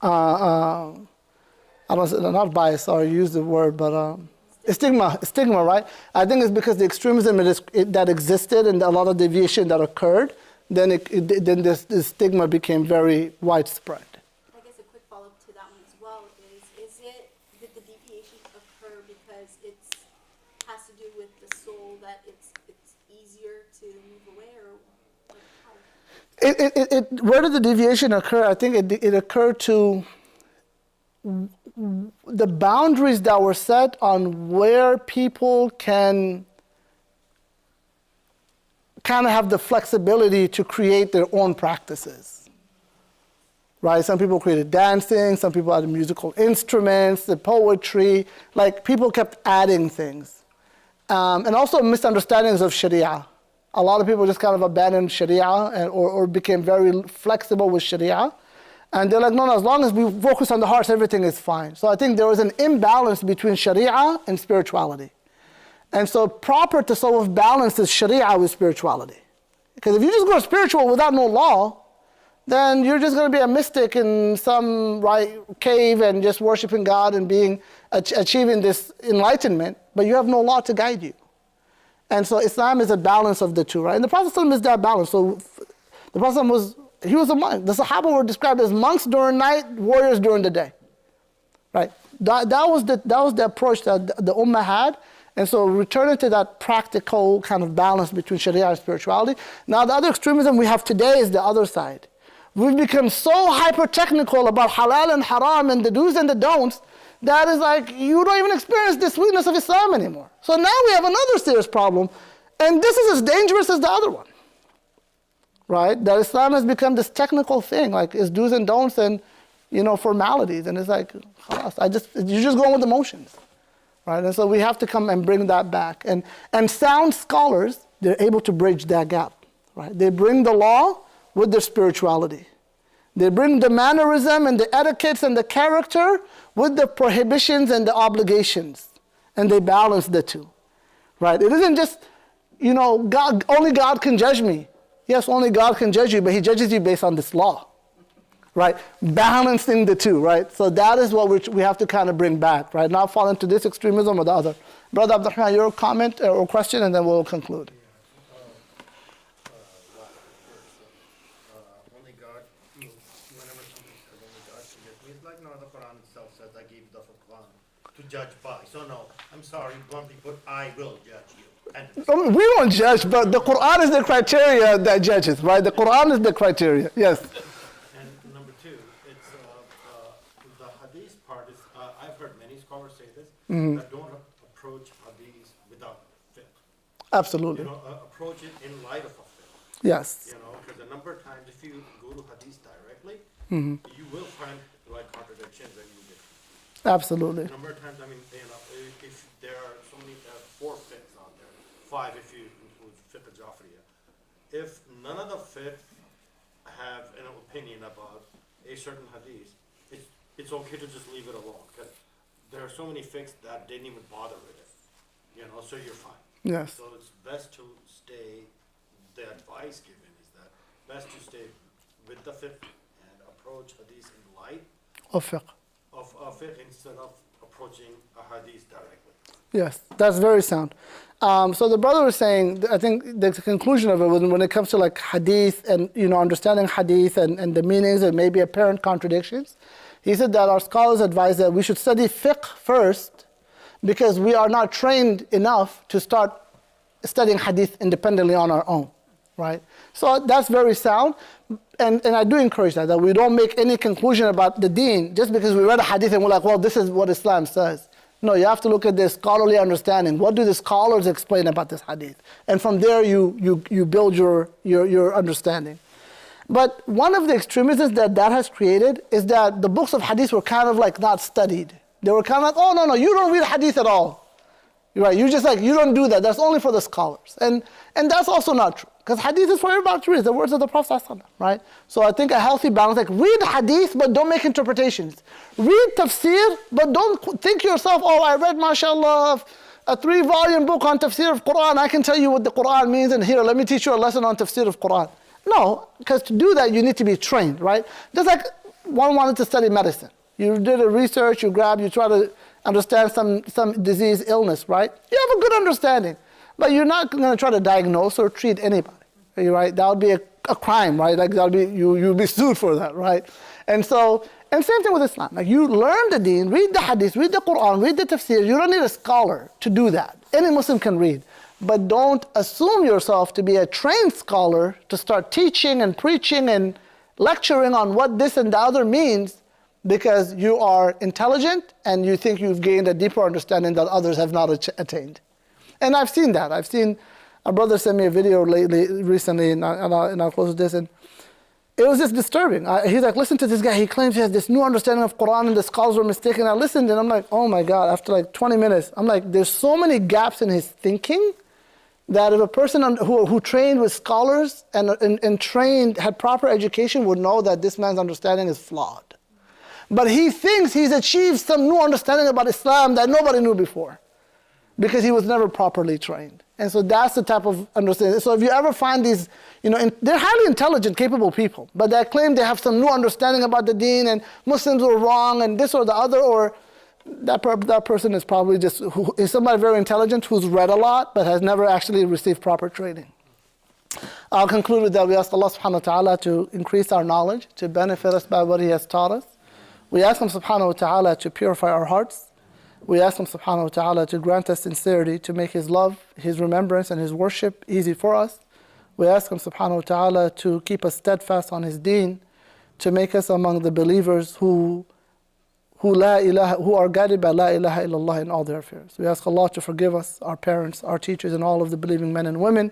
know, not bias, sorry, use the word, but stigma, right? I think it's because the extremism that existed and a lot of deviation that occurred, then this stigma became very widespread. I guess a quick follow-up to that one as well did the deviation occur because it has to do with the soul, that it's easier to move away, or like how? Where did the deviation occur? I think it occurred to the boundaries that were set on where people can kind of have the flexibility to create their own practices, right? Some people created dancing, some people added musical instruments, the poetry, like people kept adding things. And also misunderstandings of Sharia. A lot of people just kind of abandoned Sharia or became very flexible with Sharia. And they're like, no, as long as we focus on the hearts, everything is fine. So I think there was an imbalance between Sharia and spirituality. And so proper tasawwuf balances Sharia with spirituality. Because if you just go spiritual without no law, then you're just going to be a mystic in some cave and just worshiping God and achieving this enlightenment, but you have no law to guide you. And so Islam is a balance of the two, right? And the Prophet ﷺ is that balance. So the Prophet he was a monk. The Sahaba were described as monks during night, warriors during the day, right? That was the approach that the Ummah had. And so returning to that practical kind of balance between Sharia and spirituality. Now the other extremism we have today is the other side. We've become so hyper-technical about halal and haram and the do's and the don'ts that is like, you don't even experience the sweetness of Islam anymore. So now we have another serious problem, and this is as dangerous as the other one, right? That Islam has become this technical thing, like it's do's and don'ts and, formalities, and it's like, you're just going with the motions, right? And so we have to come and bring that back. And sound scholars, they're able to bridge that gap, right? They bring the law with their spirituality. They bring the mannerism and the etiquettes and the character with the prohibitions and the obligations. And they balance the two, right? It isn't just, God, only God can judge me. Yes, only God can judge you, but he judges you based on this law, right? Balancing the two, right? So that is what we have to kind of bring back, right? Not fall into this extremism or the other. Brother Abdurrahman, your comment or question, and then we'll conclude. Judge by. So no, I'm sorry, bluntly put, I will judge you. And we don't judge, but the Quran is the criteria that judges, right? The Quran is the criteria, yes. And number two, it's the hadith part is, I've heard many scholars say this, that don't approach hadith without fiqh. Absolutely. Approach it in light of a fiqh. Yes. Because a number of times if you go to hadith directly, you will find contradictions and you get. Absolutely. A number of times, if there are so many, 4 fiqhs out there, 5 if you include fiqh al-Jafriya. If none of the fiqh have an opinion about a certain hadith, it's okay to just leave it alone, because there are so many fiqhs that didn't even bother with it, so you're fine. Yes. So it's best to stay, the advice given is that best to stay with the fiqh and approach hadith in light Of fiqh. Of fiqh instead of approaching a hadith directly. Yes, that's very sound. So the brother was saying, I think the conclusion of it was when it comes to like hadith and understanding hadith and the meanings and maybe apparent contradictions, he said that our scholars advise that we should study fiqh first because we are not trained enough to start studying hadith independently on our own, right? So that's very sound. And I do encourage that we don't make any conclusion about the deen just because we read a hadith and we're like, well, this is what Islam says. No, you have to look at the scholarly understanding. What do the scholars explain about this hadith? And from there, you build your understanding. But one of the extremisms that has created is that the books of hadith were kind of like not studied. They were kind of like, oh, no, you don't read hadith at all. Right? You're just like, you don't do that. That's only for the scholars. And that's also not true. Because hadith is for everybody to read. The words of the Prophet ﷺ, right? So I think a healthy balance, like read hadith, but don't make interpretations. Read tafsir, but don't think yourself, oh, I read, mashallah, a 3-volume book on tafsir of Quran. I can tell you what the Quran means, and here, let me teach you a lesson on tafsir of Quran. No, because to do that, you need to be trained, right? Just like one wanted to study medicine. You did a research, you try to understand some disease, illness, right? You have a good understanding, but you're not going to try to diagnose or treat anybody, right? That would be a crime, right? Like that would be you'll be sued for that, right? And same thing with Islam. Like you learn the deen, read the hadith, read the Quran, read the tafsir. You don't need a scholar to do that. Any Muslim can read, but don't assume yourself to be a trained scholar to start teaching and preaching and lecturing on what this and the other means. Because you are intelligent and you think you've gained a deeper understanding that others have not attained. And I've seen that. I've seen a brother send me a video recently, and I'll close with this. And it was just disturbing. He's like, listen to this guy. He claims he has this new understanding of Quran and the scholars were mistaken. I listened and I'm like, oh my God, after like 20 minutes, I'm like, there's so many gaps in his thinking that if a person who trained with scholars and trained, had proper education would know that this man's understanding is flawed. But he thinks he's achieved some new understanding about Islam that nobody knew before because he was never properly trained. And so that's the type of understanding. So if you ever find these they're highly intelligent, capable people, but they claim they have some new understanding about the deen and Muslims were wrong and this or the other, or that person is probably is somebody very intelligent who's read a lot but has never actually received proper training. I'll conclude with that. We ask Allah subhanahu wa ta'ala to increase our knowledge, to benefit us by what He has taught us. We ask Him subhanahu wa ta'ala to purify our hearts. We ask Him subhanahu wa ta'ala to grant us sincerity, to make His love, His remembrance, and His worship easy for us. We ask Him subhanahu wa ta'ala to keep us steadfast on His deen, to make us among the believers who are guided by La ilaha illallah in all their affairs. We ask Allah to forgive us, our parents, our teachers, and all of the believing men and women,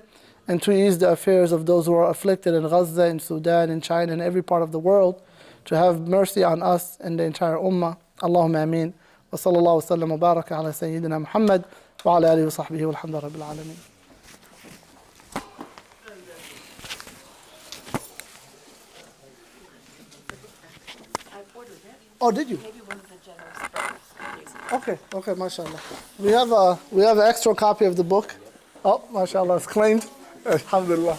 and to ease the affairs of those who are afflicted in Gaza, in Sudan, in China, in every part of the world, to have mercy on us and the entire ummah. Allahumma ameen. Wa sallallahu wa sallam wa baraka ala Sayyidina Muhammad wa ala alihi wa sahbihi walhamdu rabbil alameen. Oh, did you? Maybe one of the generous brothers. Okay, mashallah. We have an extra copy of the book. Oh, mashallah, it's claimed. Alhamdulillah.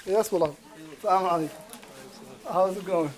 Yes, Bilal. Assalamu alaikum. How's it going?